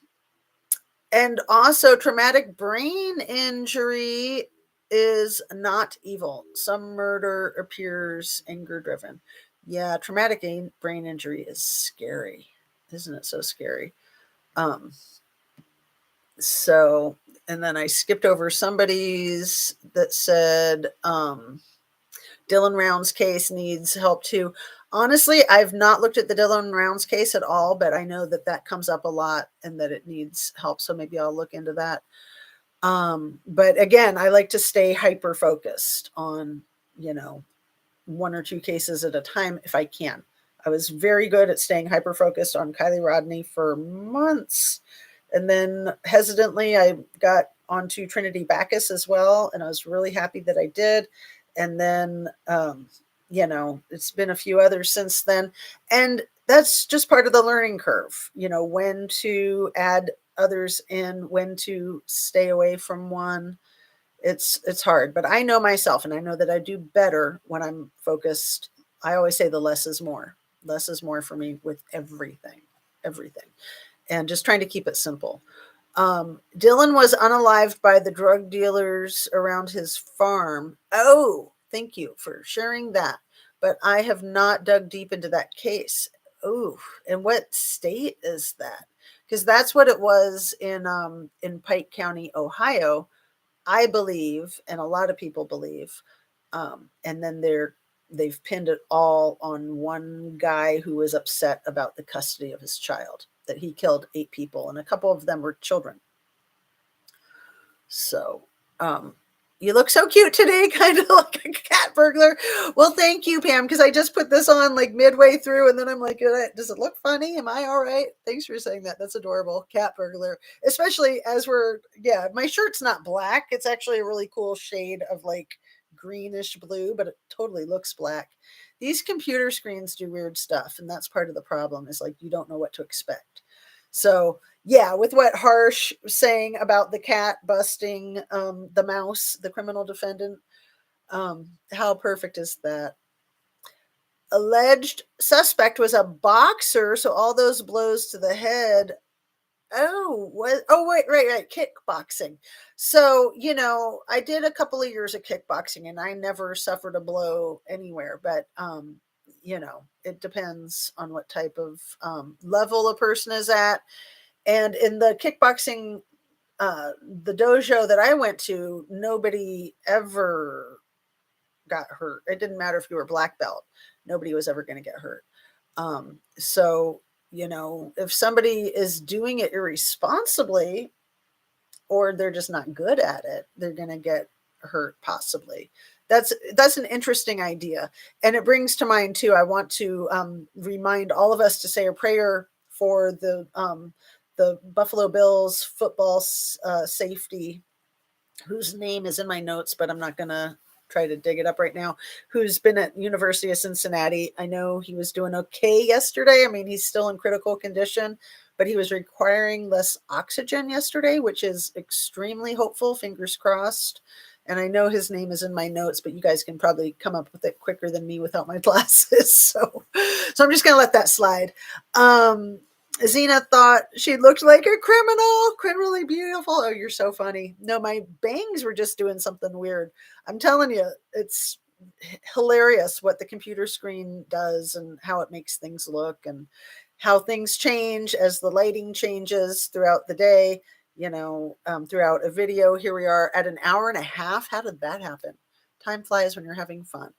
and also, traumatic brain injury is not evil. Some murder appears anger driven. Yeah, traumatic brain injury is scary. Isn't it so scary? Um, so, and then I skipped over somebody's that said, Dylan Round's case needs help too. Honestly, I've not looked at the Dylan Round's case at all, but I know that that comes up a lot and that it needs help. So maybe I'll look into that. But again, I like to stay hyper focused on, you know, one or two cases at a time if I can. I was very good at staying hyper focused on Kiely Rodni for months. And then hesitantly, I got onto Trinity Bacchus as well. And I was really happy that I did. And then, it's been a few others since then. And that's just part of the learning curve, when to add others in, when to stay away from one. It's hard, but I know myself and I know that I do better when I'm focused. I always say the less is more. Less is more for me with everything. And just trying to keep it simple. Dylan was unalived by the drug dealers around his farm. Oh, thank you for sharing that. But I have not dug deep into that case. Oh, and what state is that? Because that's what it was in Pike County, Ohio, I believe, and a lot of people believe. And then they've pinned it all on one guy who was upset about the custody of his child, that he killed 8 people, and a couple of them were children. So, you look so cute today, kind of like a cat burglar. Well, thank you, Pam, because I just put this on like midway through, and then I'm like, does it look funny? Am I all right? Thanks for saying that. That's adorable, cat burglar. Especially as my shirt's not black. It's actually a really cool shade of like greenish blue, but it totally looks black. These computer screens do weird stuff, and that's part of the problem. Is like you don't know what to expect. So yeah, with what Harsh was saying about the cat busting the mouse, the criminal defendant, how perfect is that? Alleged suspect was a boxer, so all those blows to the head. Oh, what? Oh, wait, right, kickboxing. So I did a couple of years of kickboxing, and I never suffered a blow anywhere. But it depends on what type of level a person is at. And in the kickboxing, the dojo that I went to, nobody ever got hurt. It didn't matter if you were black belt. Nobody was ever going to get hurt. So if somebody is doing it irresponsibly or they're just not good at it, they're going to get hurt possibly. That's an interesting idea. And it brings to mind too, I want to remind all of us to say a prayer for the Buffalo Bills football safety, whose name is in my notes, but I'm not going to try to dig it up right now, who's been at University of Cincinnati. I know he was doing okay yesterday. I mean, he's still in critical condition, but he was requiring less oxygen yesterday, which is extremely hopeful, fingers crossed. And I know his name is in my notes, but you guys can probably come up with it quicker than me without my glasses. So I'm just going to let that slide. Zena thought she looked like a criminal, criminally beautiful. Oh, you're so funny. No, my bangs were just doing something weird. I'm telling you, it's hilarious what the computer screen does and how it makes things look and how things change as the lighting changes throughout the day, throughout a video. Here we are at an hour and a half. How did that happen? Time flies when you're having fun.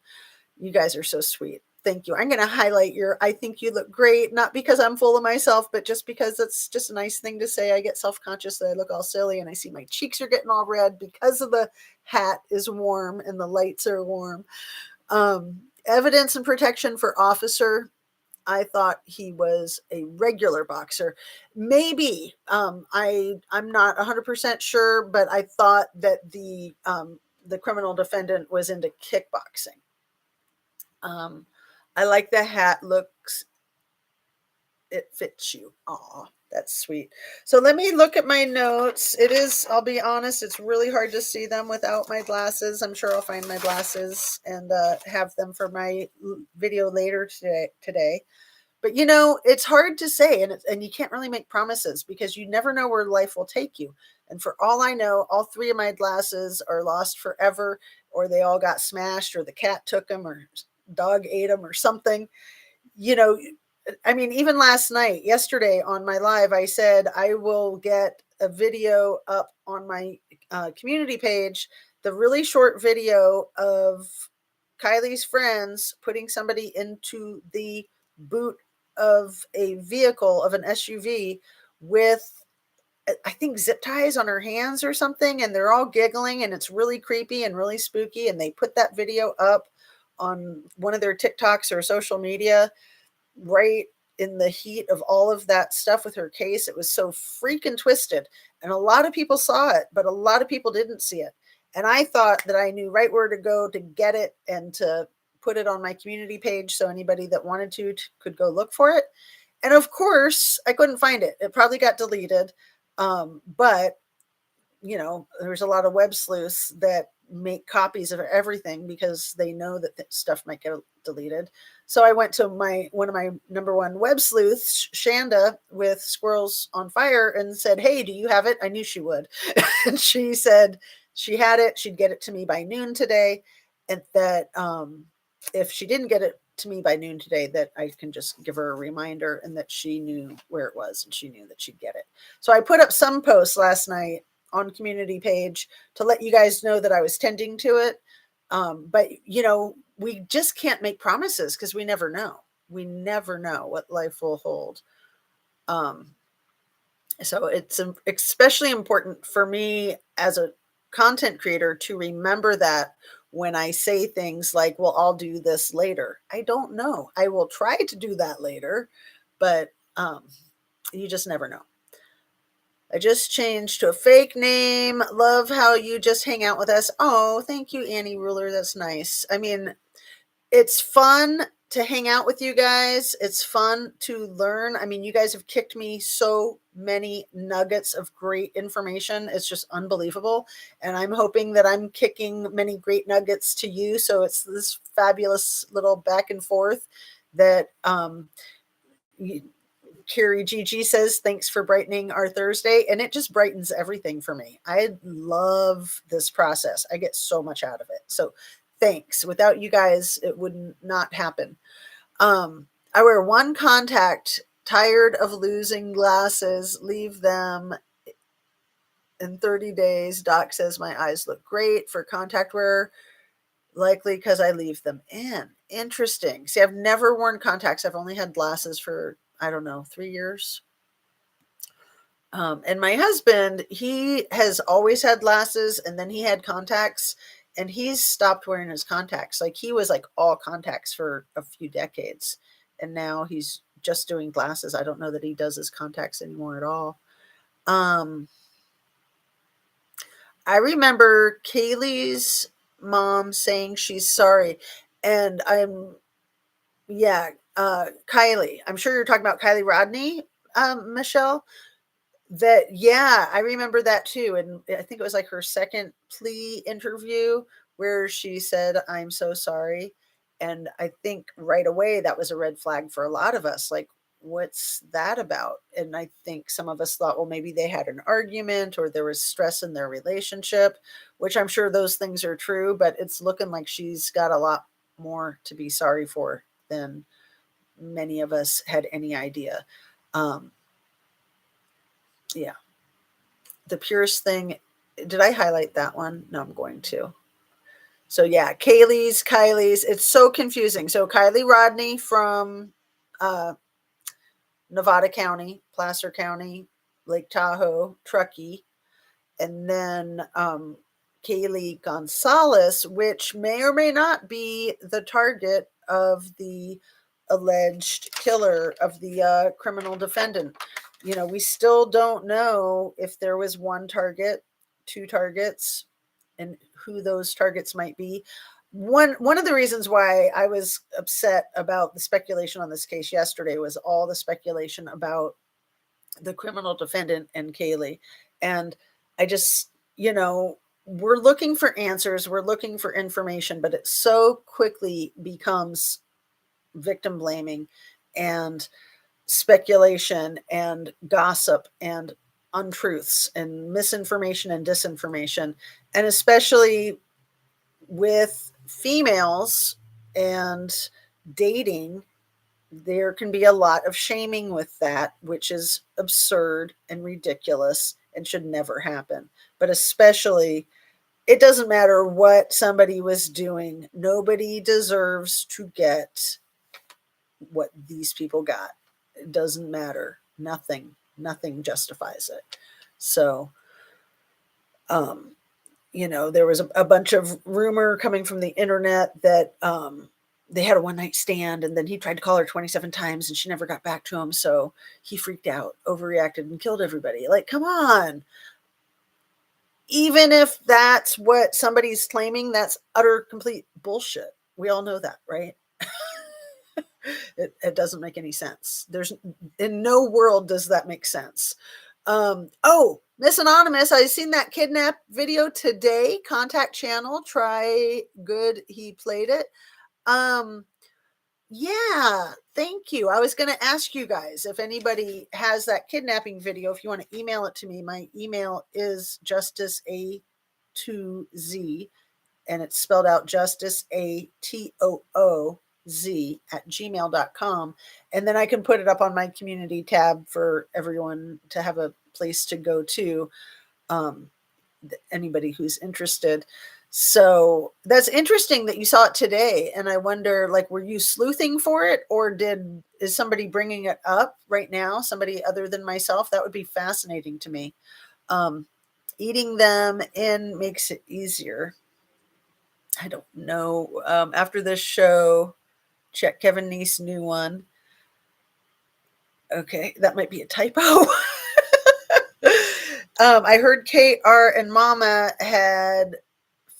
You guys are so sweet. Thank you. I'm going to highlight I think you look great, not because I'm full of myself, but just because it's just a nice thing to say. I get self-conscious that I look all silly and I see my cheeks are getting all red because of the hat is warm and the lights are warm. Evidence and protection for officer. I thought he was a regular boxer. Maybe I'm not 100% sure, but I thought that the criminal defendant was into kickboxing. I like the hat. It fits you. Aw, that's sweet. So let me look at my notes. I'll be honest, it's really hard to see them without my glasses. I'm sure I'll find my glasses and have them for my video later today. But it's hard to say, and you can't really make promises because you never know where life will take you. And for all I know, all 3 of my glasses are lost forever, or they all got smashed, or the cat took them, or dog ate them, or something. I mean, even yesterday on my live, I said I will get a video up on my community page, the really short video of Kylie's friends putting somebody into the boot of a vehicle, of an SUV, with, I think, zip ties on her hands or something, and they're all giggling, and it's really creepy and really spooky, and they put that video up on one of their TikToks or social media right in the heat of all of that stuff with her case. It was so freaking twisted, and a lot of people saw it, but a lot of people didn't see it. And I thought that I knew right where to go to get it and to put it on my community page so anybody that wanted to could go look for it. And of course, I couldn't find it. It probably got deleted. But there's a lot of web sleuths that make copies of everything because they know that stuff might get deleted. So I went to one of my number one web sleuths, Shanda, with Squirrels on Fire, and said, "Hey, do you have it?" I knew she would. And she said she had it. She'd get it to me by noon today. And that if she didn't get it to me by noon today, that I can just give her a reminder, and that she knew where it was and she knew that she'd get it. So I put up some posts last night on community page to let you guys know that I was tending to it. But we just can't make promises because we never know. We never know what life will hold. So it's especially important for me as a content creator to remember that when I say things like, well, I'll do this later. I don't know. I will try to do that later, but you just never know. I just changed to a fake name. Love how you just hang out with us. Oh, thank you, Annie Ruler. That's nice. I mean, it's fun to hang out with you guys. It's fun to learn. I mean, you guys have kicked me so many nuggets of great information. It's just unbelievable. And I'm hoping that I'm kicking many great nuggets to you. So it's this fabulous little back and forth that Carrie GG says, thanks for brightening our Thursday. And it just brightens everything for me. I love this process. I get so much out of it. So thanks. Without you guys, it would not happen. I wear one contact, tired of losing glasses, leave them in 30 days. Doc says my eyes look great for contact wear, likely because I leave them in. Interesting. See, I've never worn contacts. I've only had glasses for I don't know, 3 years. And my husband, he has always had glasses, and then he had contacts, and he's stopped wearing his contacts. Like he was like all contacts for a few decades, and now he's just doing glasses. I don't know that he does his contacts anymore at all. Um, I remember Kaylee's mom saying she's sorry, and yeah, Kylie. I'm sure you're talking about Kylie Rodni, Michelle. That yeah, I remember that too, and I think it was like her second plea interview where she said, "I'm so sorry," and I think right away that was a red flag for a lot of us. Like, what's that about? And I think some of us thought, well, maybe they had an argument or there was stress in their relationship, which I'm sure those things are true, but it's looking like she's got a lot more to be sorry for than many of us had any idea. Um, yeah. The purest thing, did I highlight that one? No, I'm going to. So yeah, Kylie's, it's so confusing. So Kylie Rodni from uh, Nevada County, Placer County, Lake Tahoe, Truckee, and then Kaylee Gonzalez, which may or may not be the target of the alleged killer of the criminal defendant. We still don't know if there was one target, two targets, and who those targets might be. One of the reasons why I was upset about the speculation on this case yesterday was all the speculation about the criminal defendant and Kaylee. And I just, we're looking for answers, we're looking for information, but it so quickly becomes victim blaming and speculation and gossip and untruths and misinformation and disinformation. And especially with females and dating, there can be a lot of shaming with that, which is absurd and ridiculous and should never happen. But especially, it doesn't matter what somebody was doing, nobody deserves to get what these people got. It doesn't matter. Nothing justifies it. So, um, there was a bunch of rumor coming from the internet that they had a one night stand, and then he tried to call her 27 times and she never got back to him. So he freaked out, overreacted, and killed everybody. Like, come on. Even if that's what somebody's claiming, that's utter complete bullshit. We all know that, right? It doesn't make any sense. There's in no world does that make sense. Oh, Miss Anonymous, I seen that kidnap video today. Contact channel. Try good. He played it. Yeah, thank you. I was going to ask you guys if anybody has that kidnapping video. If you want to email it to me, my email is justicea2z, and it's spelled out justicetooz@gmail.com. And then I can put it up on my community tab for everyone to have a place to go to, anybody who's interested. So that's interesting that you saw it today. And I wonder, like, were you sleuthing for it, or is somebody bringing it up right now? Somebody other than myself? That would be fascinating to me. Eating them in makes it easier. I don't know. After this show, check Kevin Neese' new one. Okay, that might be a typo. I heard KR and Mama had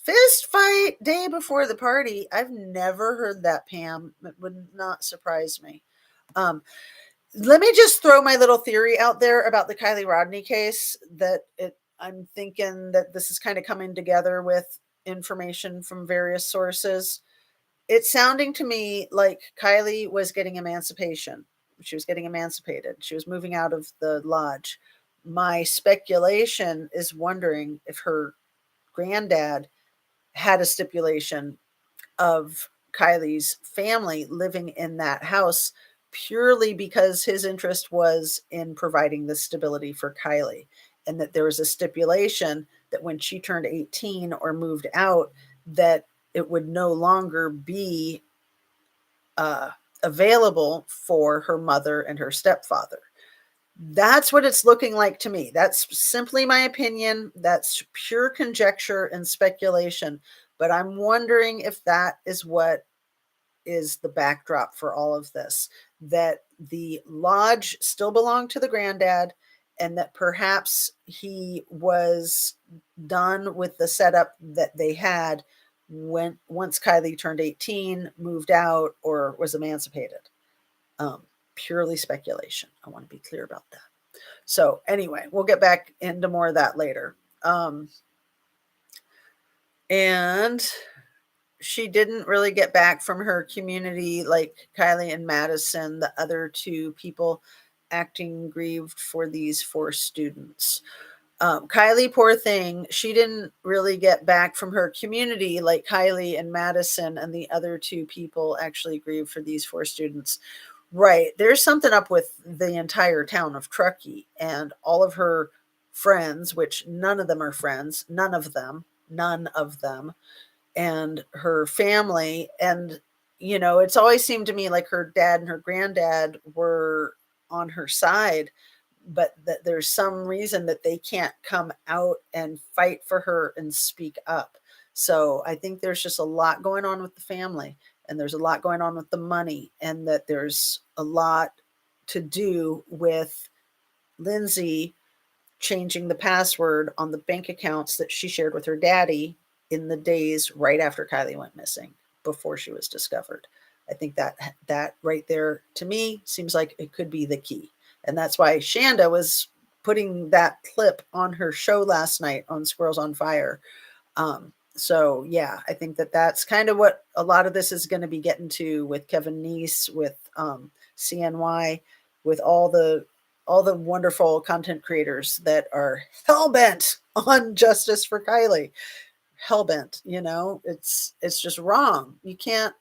fist fight day before the party. I've never heard that, Pam. It would not surprise me. Let me just throw my little theory out there about the Kylie Rodni case. I'm thinking that this is kind of coming together with information from various sources. It's sounding to me like Kylie was getting emancipation. She was getting emancipated. She was moving out of the lodge. My speculation is wondering if her granddad had a stipulation of Kylie's family living in that house purely because his interest was in providing the stability for Kylie, and that there was a stipulation that when she turned 18 or moved out, that it would no longer be available for her mother and her stepfather. That's what it's looking like to me. That's simply my opinion. That's pure conjecture and speculation. But I'm wondering if that is what is the backdrop for all of this, that the lodge still belonged to the granddad, and that perhaps he was done with the setup that they had when once Kylie turned 18, moved out, or was emancipated. Um, Purely speculation. I want to be clear about that. So anyway, we'll get back into more of that later. And she didn't really get back from her community like Kylie and Madison, the other two people acting grieved for these four students. Kylie, poor thing, she didn't really get back from her community like Kylie and Madison and the other two people actually grieved for these four students. Right. There's something up with the entire town of Truckee and all of her friends, which none of them are friends, none of them, and her family. And, it's always seemed to me like her dad and her granddad were on her side, but that there's some reason that they can't come out and fight for her and speak up. So I think there's just a lot going on with the family, and there's a lot going on with the money, and that there's a lot to do with Lindsay changing the password on the bank accounts that she shared with her daddy in the days right after Kylie went missing, before she was discovered. I think that right there to me seems like it could be the key. And that's why Shanda was putting that clip on her show last night on Squirrels on Fire. So yeah, I think that's kind of what a lot of this is going to be getting to with Kevin Neese, with CNY, with all the wonderful content creators that are hell bent on justice for Kylie. Hell bent, it's just wrong. You can't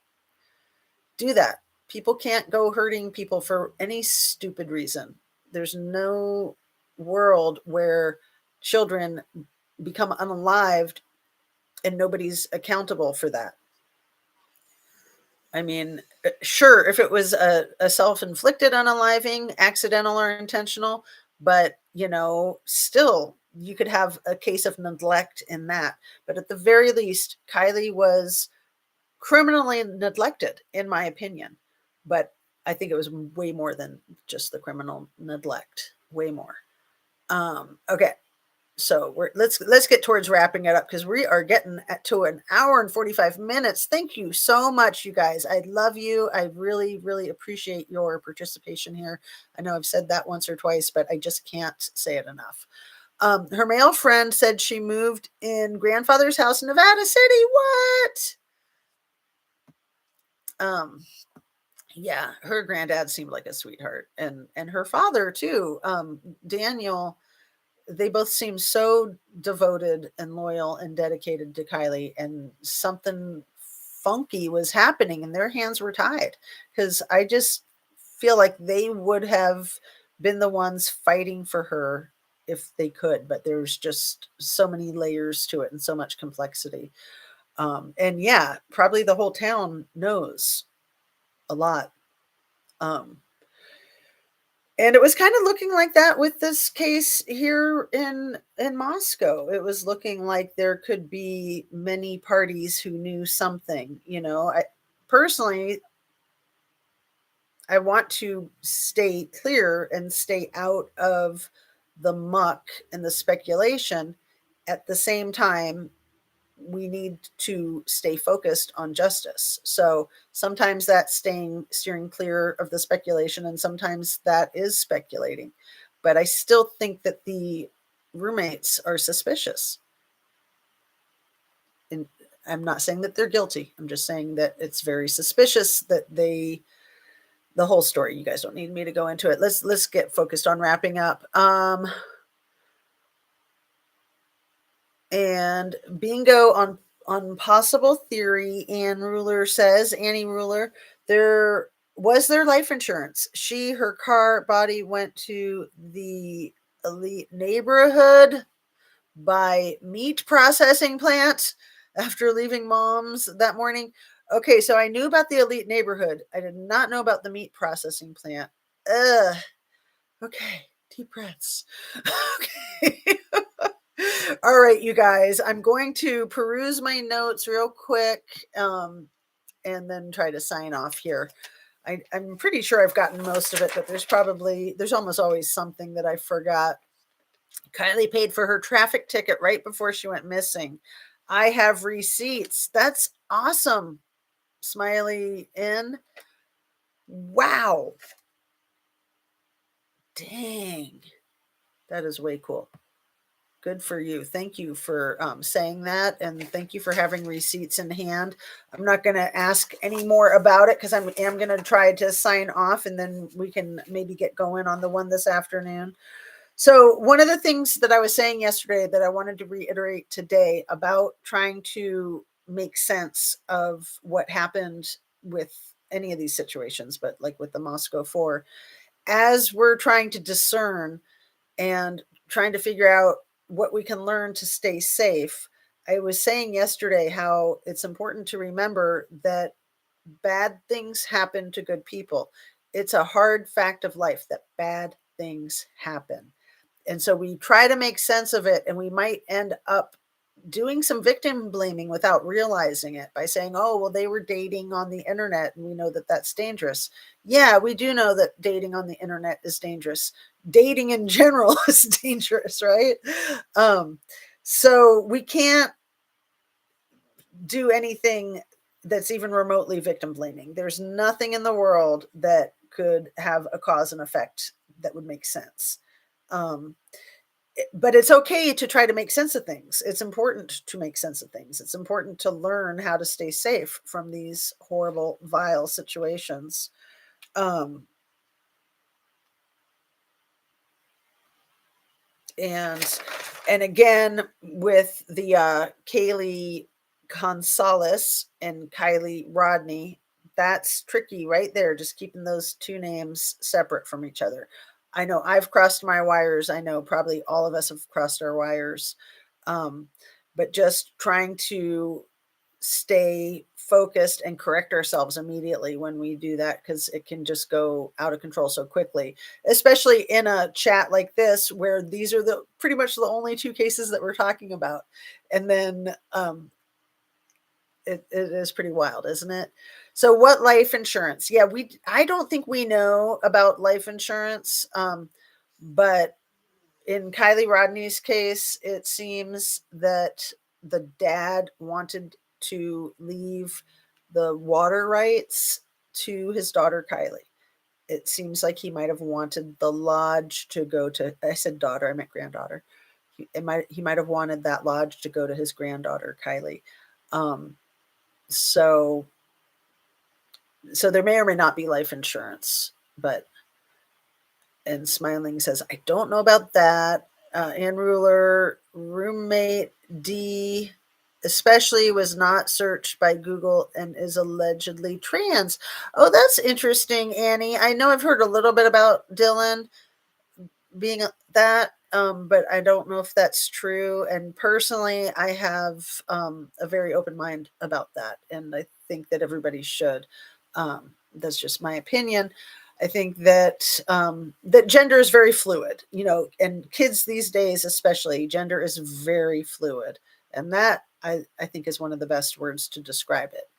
do that. People can't go hurting people for any stupid reason. There's no world where children become unalived and nobody's accountable for that. I mean, sure, if it was a self-inflicted unaliving, accidental or intentional, but still you could have a case of neglect in that. But at the very least, Kylie was criminally neglected, in my opinion. But I think it was way more than just the criminal neglect. Way more. Okay. So let's get towards wrapping it up, because we are getting to an hour and 45 minutes. Thank you so much, you guys. I love you. I really, really appreciate your participation here. I know I've said that once or twice, but I just can't say it enough. Her male friend said she moved in grandfather's house in Nevada City. What? Yeah, her granddad seemed like a sweetheart, and her father too. Daniel, they both seem so devoted and loyal and dedicated to Kylie, and something funky was happening and their hands were tied, because I just feel like they would have been the ones fighting for her if they could, but there's just so many layers to it and so much complexity. And yeah, probably the whole town knows a lot. Um, and it was kind of looking like that with this case here in Moscow. It was looking like there could be many parties who knew something. I personally, I want to stay clear and stay out of the muck and the speculation. At the same time, we need to stay focused on justice. So sometimes that's steering clear of the speculation, and sometimes that is speculating. But I still think that the roommates are suspicious. And I'm not saying that they're guilty. I'm just saying that it's very suspicious that the whole story. You guys don't need me to go into it. Let's get focused on wrapping up. And bingo on possible theory. Annie Ruler, there was their life insurance. Her car body went to the elite neighborhood by meat processing plant after leaving mom's that morning. Okay, so I knew about the elite neighborhood. I did not know about the meat processing plant. Ugh. Okay, deep breaths. Okay. All right, you guys, I'm going to peruse my notes real quick, and then try to sign off here. I'm pretty sure I've gotten most of it, but there's almost always something that I forgot. Kylie paid for her traffic ticket right before she went missing. I have receipts. That's awesome. Smiley in. Wow. Dang. That is way cool. Good for you. Thank you for saying that. And thank you for having receipts in hand. I'm not going to ask any more about it because I am going to try to sign off and then we can maybe get going on the one this afternoon. So, one of the things that I was saying yesterday that I wanted to reiterate today about trying to make sense of what happened with any of these situations, but like with the Moscow 4, as we're trying to discern and trying to figure out what we can learn to stay safe. I was saying yesterday how it's important to remember that bad things happen to good people. It's a hard fact of life that bad things happen. And so we try to make sense of it, and we might end up doing some victim blaming without realizing it by saying, oh, well, they were dating on the internet and we know that that's dangerous. Yeah, we do know that dating on the internet is dangerous. Dating in general is dangerous, right? Um, so we can't do anything that's even remotely victim blaming. There's nothing in the world that could have a cause and effect that would make sense. Um, but it's okay to try to make sense of things. It's important to make sense of things. It's important to learn how to stay safe from these horrible, vile situations. Um, and again, with the Kaylee Gonzalez and Kylie Rodni, that's tricky right there. Just keeping those two names separate from each other. I know I've crossed my wires. I know probably all of us have crossed our wires. Um, but just trying to stay focused and correct ourselves immediately when we do that because it can just go out of control so quickly, especially in a chat like this where these are the pretty much the only two cases that we're talking about. And then it is pretty wild, isn't it? So what life insurance? Yeah, I don't think we know about life insurance, but in Kylie Rodney's case, it seems that the dad wanted to leave the water rights to his daughter Kylie. It seems like he might have wanted the lodge to go to. I said daughter, I meant granddaughter. He might have wanted that lodge to go to his granddaughter Kylie. Um, so so there may or may not be life insurance, but and Smiling says, I don't know about that. Ann Ruler, roommate D, especially was not searched by Google and is allegedly trans. Oh, that's interesting, Annie. I know I've heard a little bit about Dylan being that, but I don't know if that's true. And personally, I have a very open mind about that, and I think that everybody should. That's just my opinion. I think that that gender is very fluid, and kids these days, especially, gender is very fluid, and that I think is one of the best words to describe it.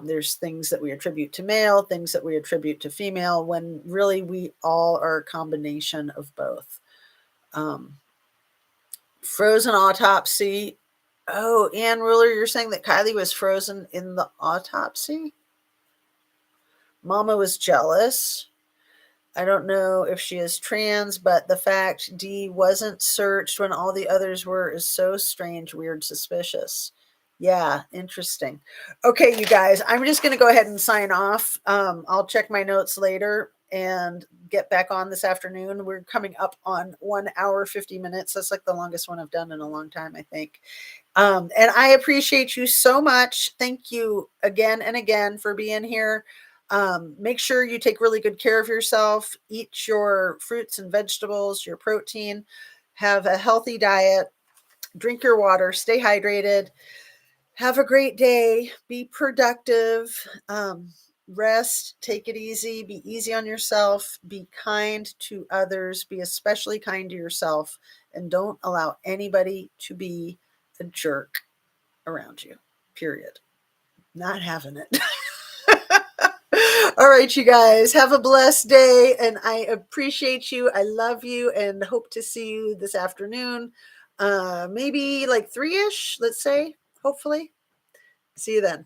There's things that we attribute to male, things that we attribute to female, when really we all are a combination of both. Um, Frozen autopsy. Oh, Ann Ruler, you're saying that Kylie was frozen in the autopsy? Mama was jealous. I don't know if she is trans, but the fact D wasn't searched when all the others were is so strange, weird, suspicious. Yeah, interesting. Okay, you guys, I'm just going to go ahead and sign off. I'll check my notes later and get back on this afternoon. We're coming up on 1 hour, 50 minutes. That's like the longest one I've done in a long time, I think. And I appreciate you so much. Thank you again and again for being here. Make sure you take really good care of yourself, eat your fruits and vegetables, your protein, have a healthy diet, drink your water, stay hydrated, Have a great day. Be productive. Rest. Take it easy. Be easy on yourself. Be kind to others. Be especially kind to yourself. And don't allow anybody to be a jerk around you. Period. Not having it. All right, you guys, have a blessed day. And I appreciate you. I love you and hope to see you this afternoon. Maybe like 3-ish, let's say, hopefully. See you then.